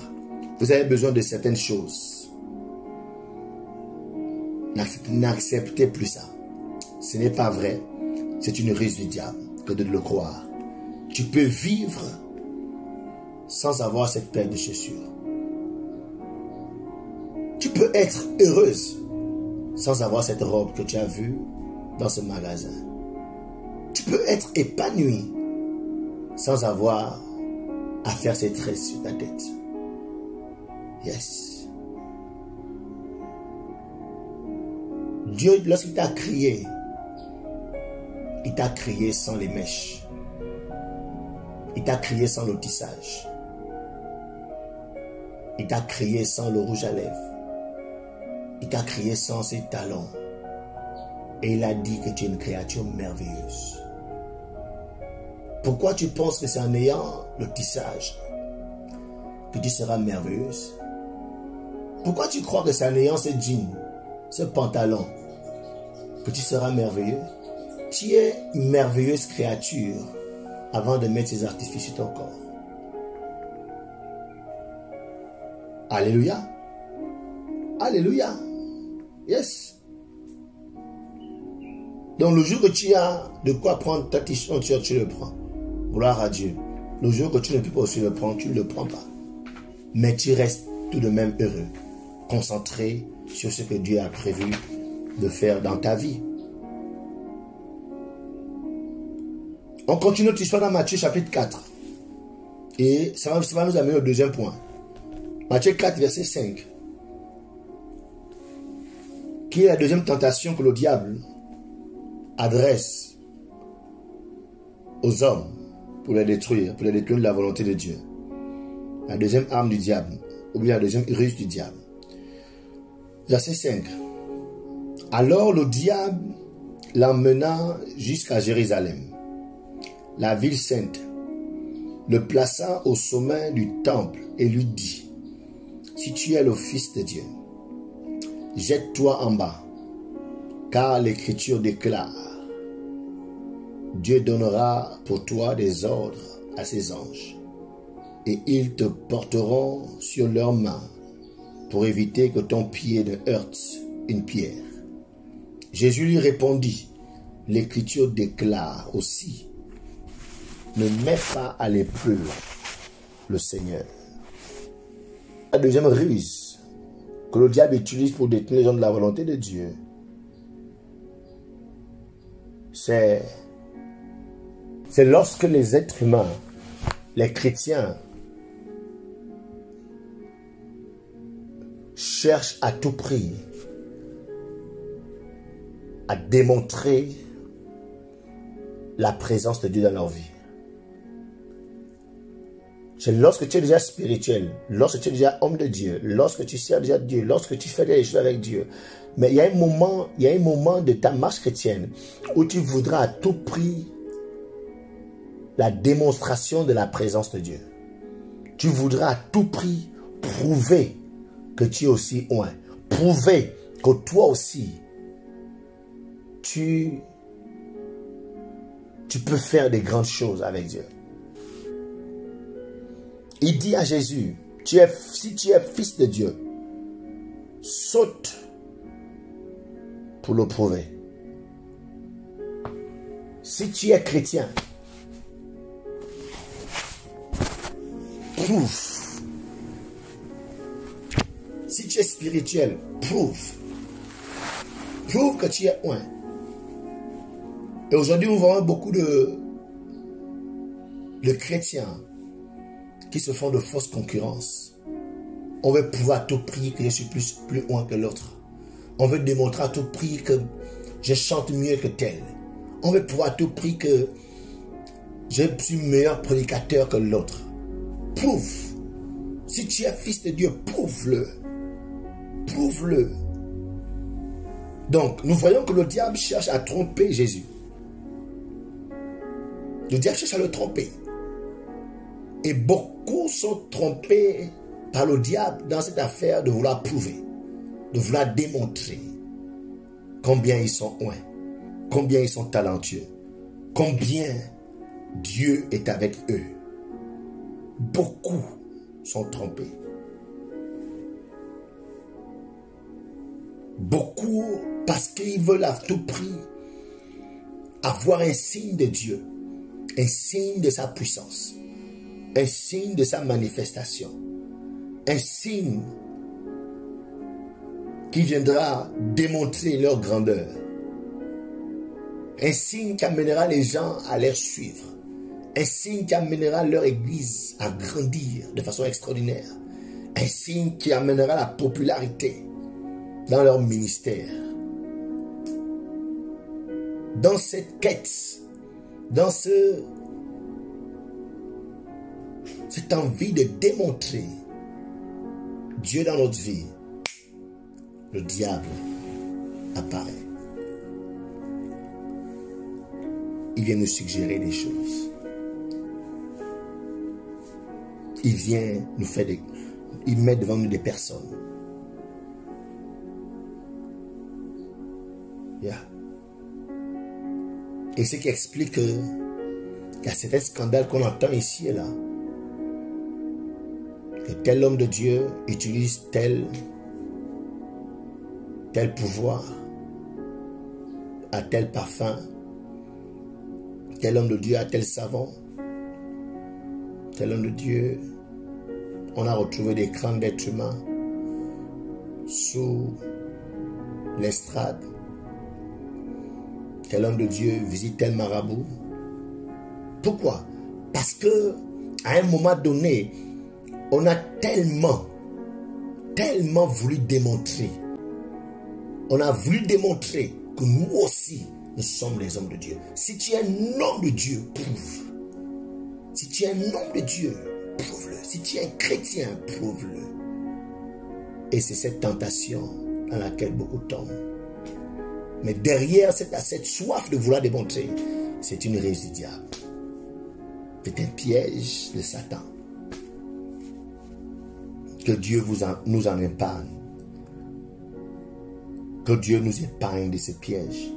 vous avez besoin de certaines choses. N'acceptez plus ça. Ce n'est pas vrai. C'est une ruse du diable que de le croire. Tu peux vivre sans avoir cette paire de chaussures. Tu peux être heureuse sans avoir cette robe que tu as vue dans ce magasin. Tu peux être épanoui sans avoir à faire ses tresses sur ta tête. Yes. Dieu, lorsqu'il t'a créé, il t'a créé sans les mèches. Il t'a créé sans le tissage. Il t'a créé sans le rouge à lèvres. Il t'a créé sans ses talons. Et il a dit que tu es une créature merveilleuse. Pourquoi tu penses que c'est en ayant le tissage que tu seras merveilleuse? Pourquoi tu crois que c'est en ayant ce jean, ce pantalon, que tu seras merveilleux? Tu es une merveilleuse créature avant de mettre ces artifices sur ton corps. Alléluia. Alléluia. Yes. Donc le jour que tu as de quoi prendre ta t-shirt, tu le prends. Gloire à Dieu. Le jour que tu ne peux pas aussi le prendre, tu ne le prends pas. Mais tu restes tout de même heureux, concentré sur ce que Dieu a prévu de faire dans ta vie. On continue notre histoire dans Matthieu chapitre 4. Et ça va nous amener au deuxième point. Matthieu 4, verset 5. Qui est la deuxième tentation que le diable adresse aux hommes pour les détruire de la volonté de Dieu. La deuxième arme du diable, ou bien la deuxième ruse du diable. Verset 5. Alors le diable l'emmena jusqu'à Jérusalem, la ville sainte, le plaça au sommet du temple et lui dit: si tu es le Fils de Dieu, jette-toi en bas, car l'Écriture déclare: Dieu donnera pour toi des ordres à ses anges, et ils te porteront sur leurs mains pour éviter que ton pied ne heurte une pierre. Jésus lui répondit: l'Écriture déclare aussi: ne mets pas à l'épreuve le Seigneur. La deuxième ruse que le diable utilise pour détenir les gens de la volonté de Dieu, c'est lorsque les êtres humains, les chrétiens, cherchent à tout prix à démontrer la présence de Dieu dans leur vie. C'est lorsque tu es déjà spirituel, lorsque tu es déjà homme de Dieu, lorsque tu sers déjà Dieu, lorsque tu fais des choses avec Dieu. Mais il y a un moment de ta marche chrétienne où tu voudras à tout prix la démonstration de la présence de Dieu. Tu voudras à tout prix prouver que tu es aussi loin. Prouver que toi aussi, tu peux faire des grandes choses avec Dieu. Il dit à Jésus: si tu es fils de Dieu, saute pour le prouver. Si tu es chrétien, prouve. Si tu es spirituel, prouve. Prouve que tu es un. Et aujourd'hui, nous voyons beaucoup de chrétiens qui se font de fausses concurrences. On veut prouver à tout prix que je suis plus loin que l'autre. On veut démontrer à tout prix que je chante mieux que tel. On veut prouver à tout prix que je suis meilleur prédicateur que l'autre. Prouve. Si tu es fils de Dieu, prouve-le. Prouve-le. Donc, nous voyons que le diable cherche à tromper Jésus. Le diable cherche à le tromper. Et beaucoup sont trompés par le diable dans cette affaire de vouloir prouver, de vouloir démontrer combien ils sont loin, combien ils sont talentueux, combien Dieu est avec eux. Beaucoup sont trompés. Beaucoup parce qu'ils veulent à tout prix avoir un signe de Dieu, un signe de sa puissance, un signe de sa manifestation, un signe qui viendra démontrer leur grandeur, un signe qui amènera les gens à les suivre, un signe qui amènera leur église à grandir de façon extraordinaire, un signe qui amènera la popularité dans leur ministère. Dans cette quête, dans cette envie de démontrer Dieu dans notre vie, le diable apparaît. Il vient nous suggérer des choses. Il vient nous faire il met devant nous des personnes. Yeah. Et ce qui explique qu'il y a certains scandales qu'on entend ici et là. Que tel homme de Dieu utilise tel pouvoir, a tel parfum, tel homme de Dieu a tel savon, tel homme de Dieu, on a retrouvé des crânes d'êtres humains sous l'estrade. Tel homme de Dieu visite tel marabout. Pourquoi? Parce que à un moment donné, on a tellement voulu démontrer. On a voulu démontrer que nous aussi, nous sommes les hommes de Dieu. Si tu es un homme de Dieu, prouve. Si tu es un homme de Dieu, prouve-le. Si tu es un chrétien, prouve-le. Et c'est cette tentation dans laquelle beaucoup tombent. Mais derrière cette soif de vouloir démontrer, c'est une ruse du diable. C'est un piège de Satan. Que Dieu nous en épargne. Que Dieu nous épargne de ces pièges.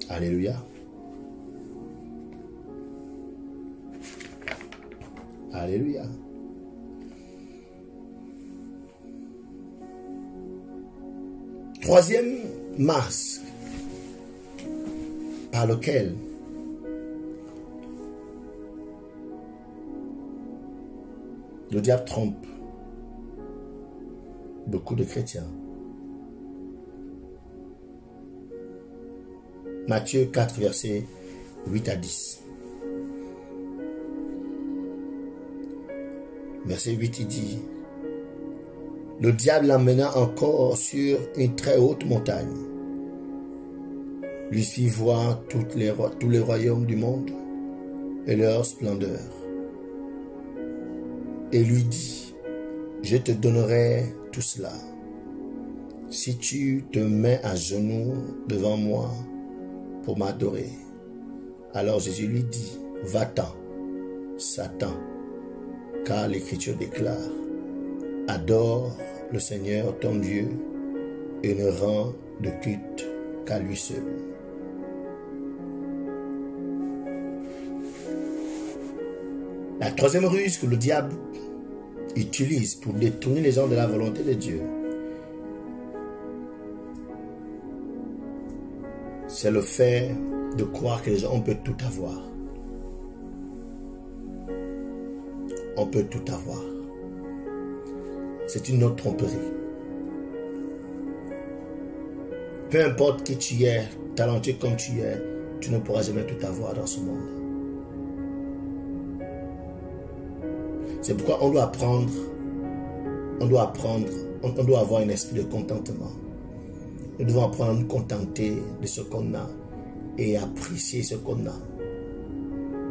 Alléluia. Alléluia. Troisième masque par lequel le diable trompe beaucoup de chrétiens. Matthieu 4, versets 8 à 10. Verset 8, il dit: le diable l'emmena encore sur une très haute montagne, lui fit voir tous les royaumes du monde et leur splendeur, et lui dit: je te donnerai tout cela si tu te mets à genoux devant moi pour m'adorer. Alors Jésus lui dit: va-t'en, Satan, car l'Écriture déclare: adore le Seigneur ton Dieu et ne rends de culte qu'à lui seul. La troisième ruse que le diable utilise pour détourner les gens de la volonté de Dieu, c'est le fait de croire que les gens, on peut tout avoir. On peut tout avoir. C'est une autre tromperie. Peu importe qui tu es, talentueux comme tu es, tu ne pourras jamais tout avoir dans ce monde. C'est pourquoi on doit apprendre, on doit avoir un esprit de contentement. Nous devons apprendre à nous contenter de ce qu'on a et apprécier ce qu'on a,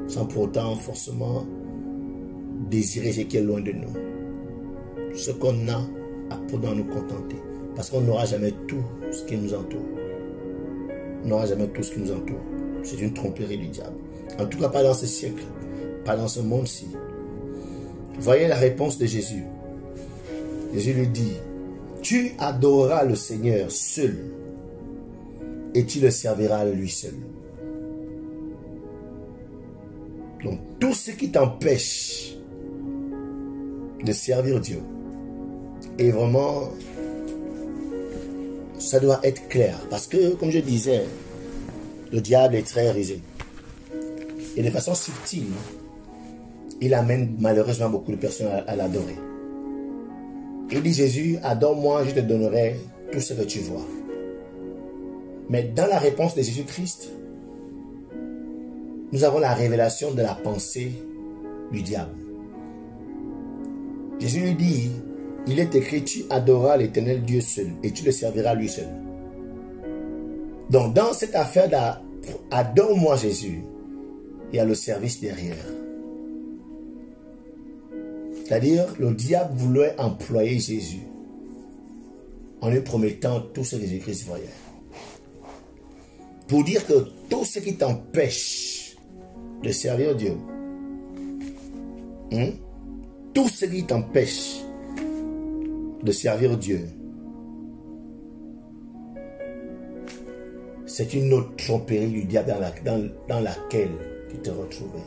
sans pour autant forcément désirer ce qui est loin de nous. Ce qu'on a, apprenons à nous contenter, parce qu'on n'aura jamais tout ce qui nous entoure. On n'aura jamais tout ce qui nous entoure. C'est une tromperie du diable. En tout cas, pas dans ce siècle, pas dans ce monde-ci. Voyez la réponse de Jésus. Jésus lui dit, tu adoreras le Seigneur seul et tu le serviras lui seul. Donc, tout ce qui t'empêche de servir Dieu, et vraiment, ça doit être clair. Parce que, comme je disais, le diable est très rusé. Et de façon subtile, il amène malheureusement beaucoup de personnes à l'adorer. Il dit, Jésus, adore-moi, je te donnerai tout ce que tu vois. Mais dans la réponse de Jésus-Christ, nous avons la révélation de la pensée du diable. Jésus lui dit, il est écrit, tu adoreras l'Éternel Dieu seul et tu le serviras lui seul. Donc dans cette affaire d'adore-moi Jésus, il y a le service derrière. C'est-à-dire, le diable voulait employer Jésus en lui promettant tout ce que Jésus-Christ voyait. Pour dire que tout ce qui t'empêche de servir Dieu, tout ce qui t'empêche de servir Dieu, c'est une autre tromperie du diable dans laquelle tu te retrouvais.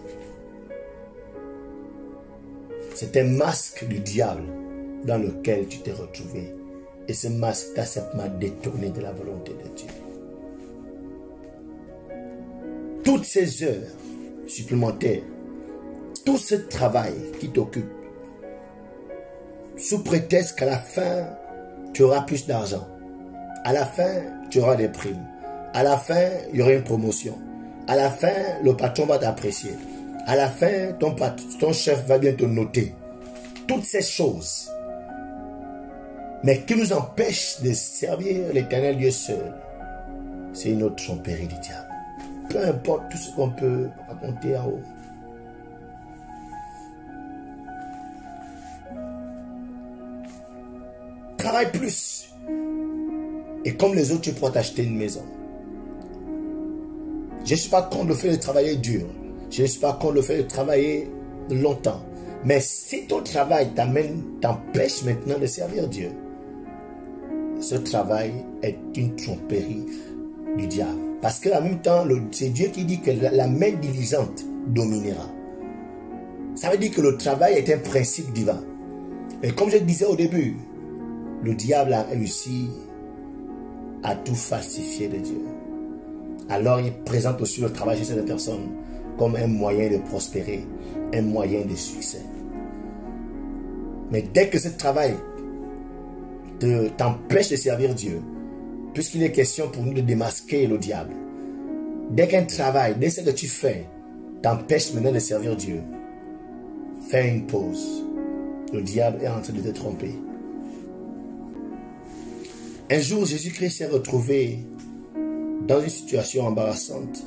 C'est un masque du diable dans lequel tu t'es retrouvé. Et ce masque t'a simplement détourné de la volonté de Dieu. Toutes ces heures supplémentaires, tout ce travail qui t'occupe, sous prétexte qu'à la fin, tu auras plus d'argent. À la fin, tu auras des primes. À la fin, il y aura une promotion. À la fin, le patron va t'apprécier. À la fin, ton chef va bien te noter. Toutes ces choses. Mais qui nous empêchent de servir l'Éternel Dieu seul, c'est une autre tromperie du diable. Peu importe tout ce qu'on peut raconter en haut. Travaille plus. Et comme les autres, tu pourras t'acheter une maison. Je ne suis pas contre le fait de travailler dur. Je ne suis pas contre le fait de travailler longtemps. Mais si ton travail t'empêche maintenant de servir Dieu, ce travail est une tromperie du diable. Parce qu'en même temps, c'est Dieu qui dit que la main diligente dominera. Ça veut dire que le travail est un principe divin. Et comme je disais au début, le diable a réussi à tout falsifier de Dieu. Alors il présente aussi le travail chez cette personne comme un moyen de prospérer, un moyen de succès. Mais dès que ce travail t'empêche de servir Dieu, puisqu'il est question pour nous de démasquer le diable, dès qu'un travail, dès ce que tu fais, t'empêche maintenant de servir Dieu, fais une pause. Le diable est en train de te tromper. Un jour, Jésus-Christ s'est retrouvé dans une situation embarrassante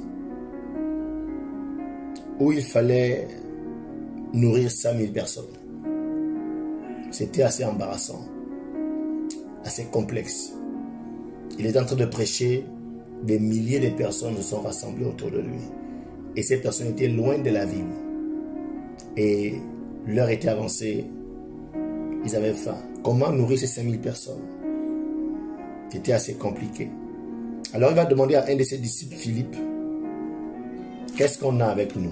où il fallait nourrir 5000 personnes. C'était assez embarrassant, assez complexe. Il est en train de prêcher, des milliers de personnes se sont rassemblées autour de lui. Et ces personnes étaient loin de la ville. Et l'heure était avancée, ils avaient faim. Comment nourrir ces 5000 personnes? C'était assez compliqué. Alors il va demander à un de ses disciples, Philippe, qu'est-ce qu'on a avec nous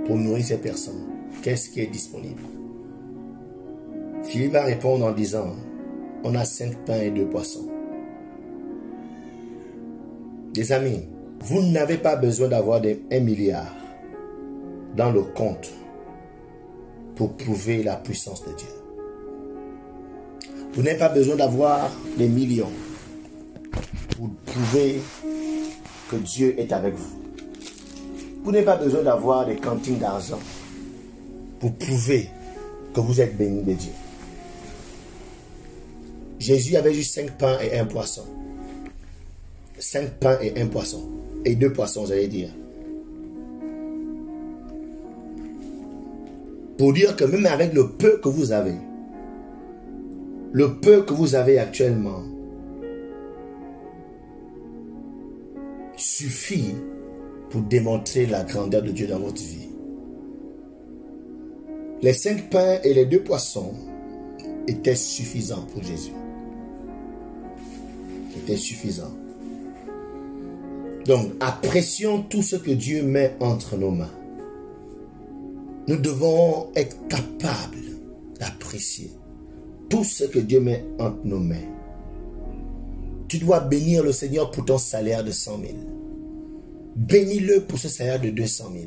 pour nourrir ces personnes? Qu'est-ce qui est disponible? Philippe va répondre en disant, on a 5 pains et 2 poissons. Les amis, vous n'avez pas besoin d'avoir 1 milliard dans le compte pour prouver la puissance de Dieu. Vous n'avez pas besoin d'avoir des millions pour prouver que Dieu est avec vous. Vous n'avez pas besoin d'avoir des cantines d'argent pour prouver que vous êtes béni de Dieu. Jésus avait juste 5 pains et 1 poisson. 5 pains et 1 poisson. Et 2 poissons, j'allais dire. Pour dire que même avec le peu que vous avez, actuellement, suffit pour démontrer la grandeur de Dieu dans votre vie. Les 5 pains et les 2 poissons étaient suffisants pour Jésus. Étaient suffisants. Donc, apprécions tout ce que Dieu met entre nos mains. Nous devons être capables d'apprécier tout ce que Dieu met entre nos mains. Tu dois bénir le Seigneur pour ton salaire de 100 000. Bénis-le pour ce salaire de 200 000.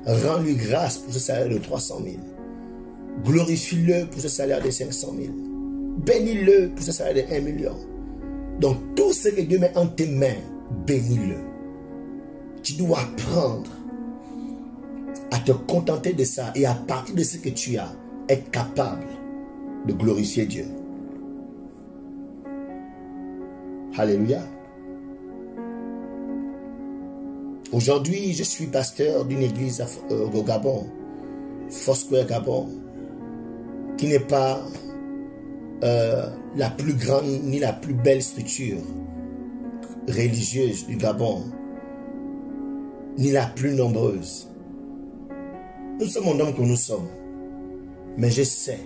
Rends-lui grâce pour ce salaire de 300 000. Glorifie-le pour ce salaire de 500 000. Bénis-le pour ce salaire de 1 million. Donc, tout ce que Dieu met entre tes mains, bénis-le. Tu dois apprendre à te contenter de ça et à partir de ce que tu as, être capable de glorifier Dieu. Alléluia. Aujourd'hui, je suis pasteur d'une église au Gabon, Foursquare Gabon, qui n'est pas la plus grande ni la plus belle structure religieuse du Gabon, ni la plus nombreuse. Nous sommes un nombre que nous sommes. Mais je sais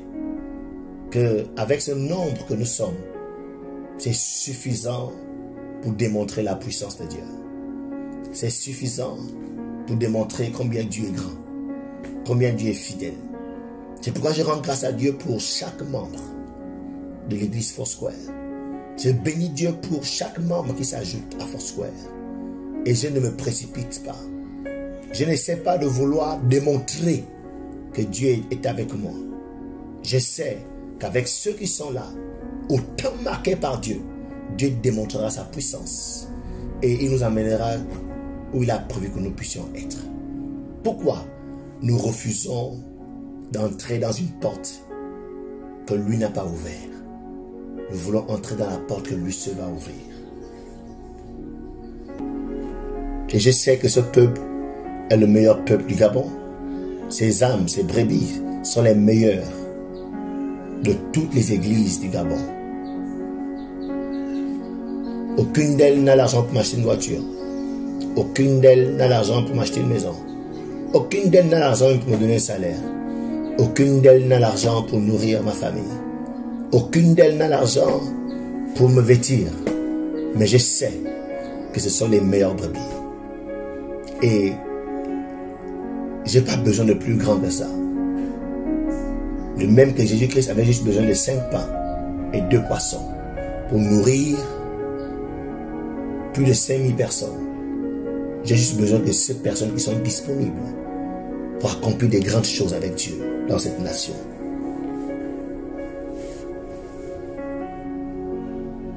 qu'avec ce nombre que nous sommes, c'est suffisant pour démontrer la puissance de Dieu. C'est suffisant pour démontrer combien Dieu est grand, combien Dieu est fidèle. C'est pourquoi je rends grâce à Dieu pour chaque membre de l'église Foursquare. Je bénis Dieu pour chaque membre qui s'ajoute à Foursquare. Et je ne me précipite pas. Je n'essaie pas de vouloir démontrer que Dieu est avec moi. Je sais qu'avec ceux qui sont là, au temps marqué par Dieu, Dieu démontrera sa puissance. Et il nous amènera où il a prévu que nous puissions être. Pourquoi nous refusons d'entrer dans une porte que lui n'a pas ouverte? Nous voulons entrer dans la porte que lui seul va ouvrir. Et je sais que ce peuple est le meilleur peuple du Gabon. Ces âmes, ces brebis sont les meilleures de toutes les églises du Gabon. Aucune d'elles n'a l'argent pour m'acheter une voiture. Aucune d'elles n'a l'argent pour m'acheter une maison. Aucune d'elles n'a l'argent pour me donner un salaire. Aucune d'elles n'a l'argent pour nourrir ma famille. Aucune d'elles n'a l'argent pour me vêtir. Mais je sais que ce sont les meilleures brebis. Et je n'ai pas besoin de plus grand que ça. De même que Jésus-Christ avait juste besoin de 5 pains et 2 poissons pour nourrir plus de 5000 personnes. J'ai juste besoin de ces personnes qui sont disponibles pour accomplir des grandes choses avec Dieu dans cette nation.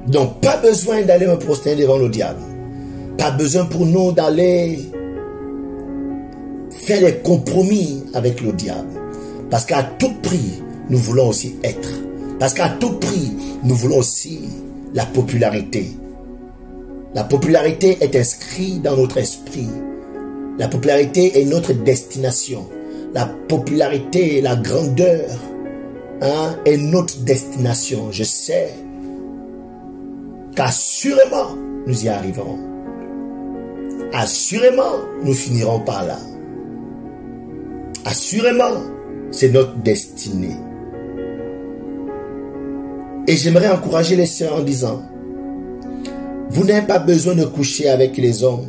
Donc, pas besoin d'aller me prosterner devant le diable. Pas besoin pour nous d'aller faire des compromis avec le diable. Parce qu'à tout prix, nous voulons aussi être. Parce qu'à tout prix, nous voulons aussi la popularité. La popularité est inscrite dans notre esprit. La popularité est notre destination. La popularité, la grandeur est notre destination. Je sais qu'assurément, nous y arriverons. Assurément, nous finirons par là. Assurément, c'est notre destinée. Et j'aimerais encourager les sœurs en disant, vous n'avez pas besoin de coucher avec les hommes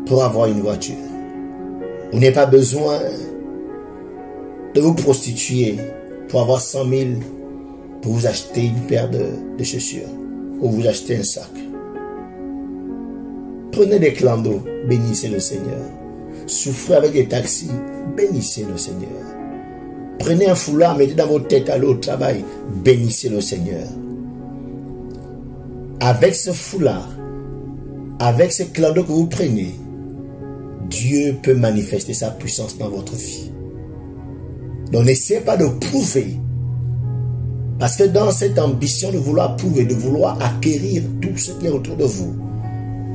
pour avoir une voiture. Vous n'avez pas besoin de vous prostituer pour avoir 100 000 pour vous acheter une paire de chaussures ou vous acheter un sac. Prenez des clandos, bénissez le Seigneur. Souffrez avec des taxis, bénissez le Seigneur. Prenez un foulard, mettez dans votre tête, allez au travail, bénissez le Seigneur. Avec ce foulard, avec ce clando que vous prenez, Dieu peut manifester sa puissance dans votre vie. Donc n'essayez pas de prouver. Parce que dans cette ambition de vouloir prouver, de vouloir acquérir tout ce qui est autour de vous,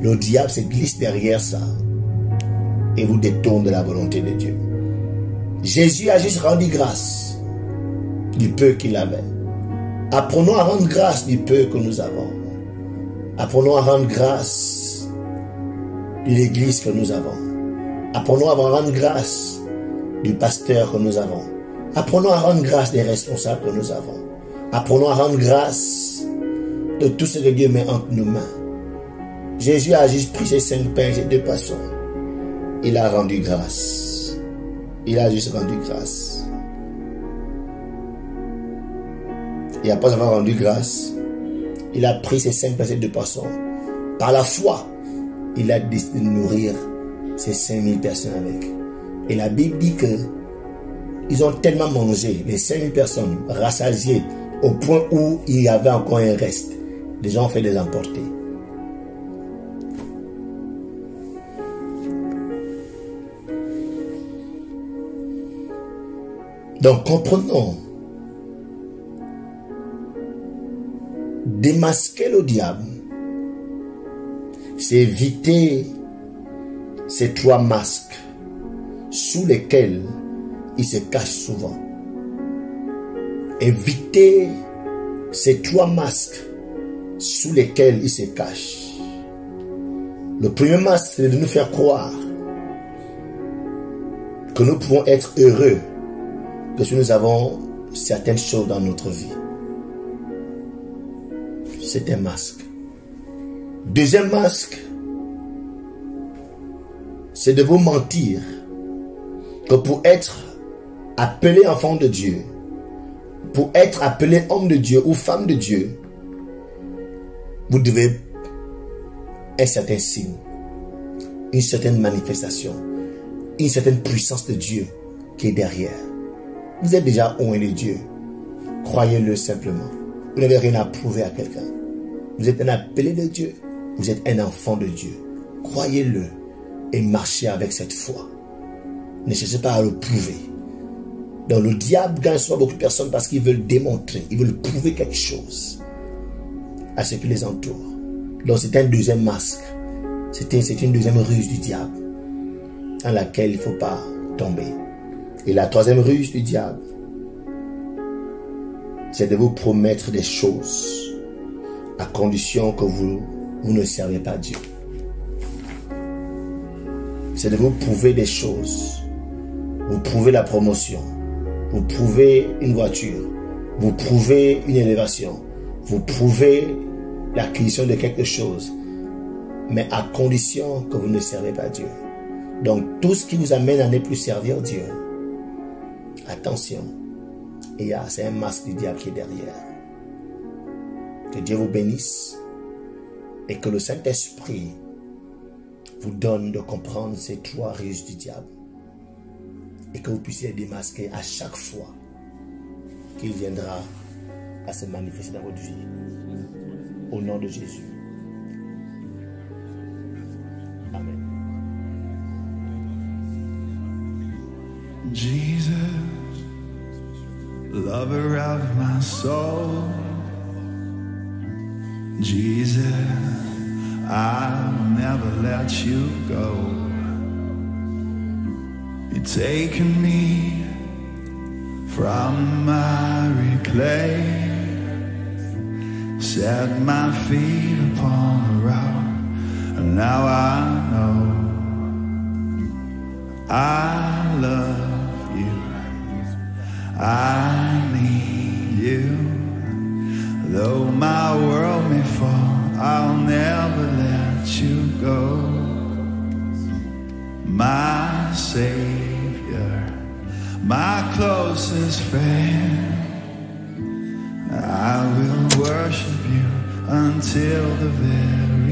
le diable se glisse derrière ça et vous détourne de la volonté de Dieu. Jésus a juste rendu grâce du peu qu'il avait. Apprenons à rendre grâce du peu que nous avons. Apprenons à rendre grâce de l'église que nous avons. Apprenons à rendre grâce du pasteur que nous avons. Apprenons à rendre grâce des responsables que nous avons. Apprenons à rendre grâce de tout ce que Dieu met entre nos mains. Jésus a juste pris ses 5 pains et ses 2 poissons. Il a rendu grâce. Il a juste rendu grâce. Et après avoir rendu grâce, il a pris ses 5 pains et ses 2 poissons. Par la foi, il a décidé de nourrir ces 5000 personnes avec. Et la Bible dit que ils ont tellement mangé, les 5000 personnes, rassasiées, au point où il y avait encore un reste. Les gens ont fait des emportés. Donc comprenons, démasquer le diable, c'est éviter ces 3 masques sous lesquels il se cache souvent. Éviter ces 3 masques sous lesquels il se cache. Le premier masque, c'est de nous faire croire que nous pouvons être heureux que si nous avons certaines choses dans notre vie. C'est un masque. Deuxième masque, c'est de vous mentir que pour être appelé enfant de Dieu, pour être appelé homme de Dieu ou femme de Dieu, vous devez un certain signe, une certaine manifestation, une certaine puissance de Dieu qui est derrière. Vous êtes déjà loin de Dieu. Croyez-le simplement. Vous n'avez rien à prouver à quelqu'un. Vous êtes un appelé de Dieu. Vous êtes un enfant de Dieu. Croyez-le et marchez avec cette foi. Ne cherchez pas à le prouver. Donc le diable gagne souvent beaucoup de personnes parce qu'ils veulent démontrer, ils veulent prouver quelque chose à ceux qui les entourent. Donc c'est un deuxième masque. C'est une deuxième ruse du diable dans laquelle il ne faut pas tomber. Et la troisième ruse du diable, c'est de vous promettre des choses à condition que vous ne servez pas Dieu. C'est de vous prouver des choses. Vous prouvez la promotion. Vous prouvez une voiture. Vous prouvez une élévation. Vous prouvez l'acquisition de quelque chose. Mais à condition que vous ne servez pas Dieu. Donc tout ce qui vous amène à ne plus servir Dieu, attention, c'est un masque du diable qui est derrière. Que Dieu vous bénisse et que le Saint-Esprit vous donne de comprendre ces 3 ruses du diable et que vous puissiez les démasquer à chaque fois qu'il viendra à se manifester dans votre vie. Au nom de Jésus. Amen. Jesus, lover of my soul. Jesus, I'll never let you go. You've taken me from miry clay, set my feet upon a rock, and now I know I love you, I need you. Though my world may fall, I'll never let you go. My Savior, my closest friend, I will worship you until the very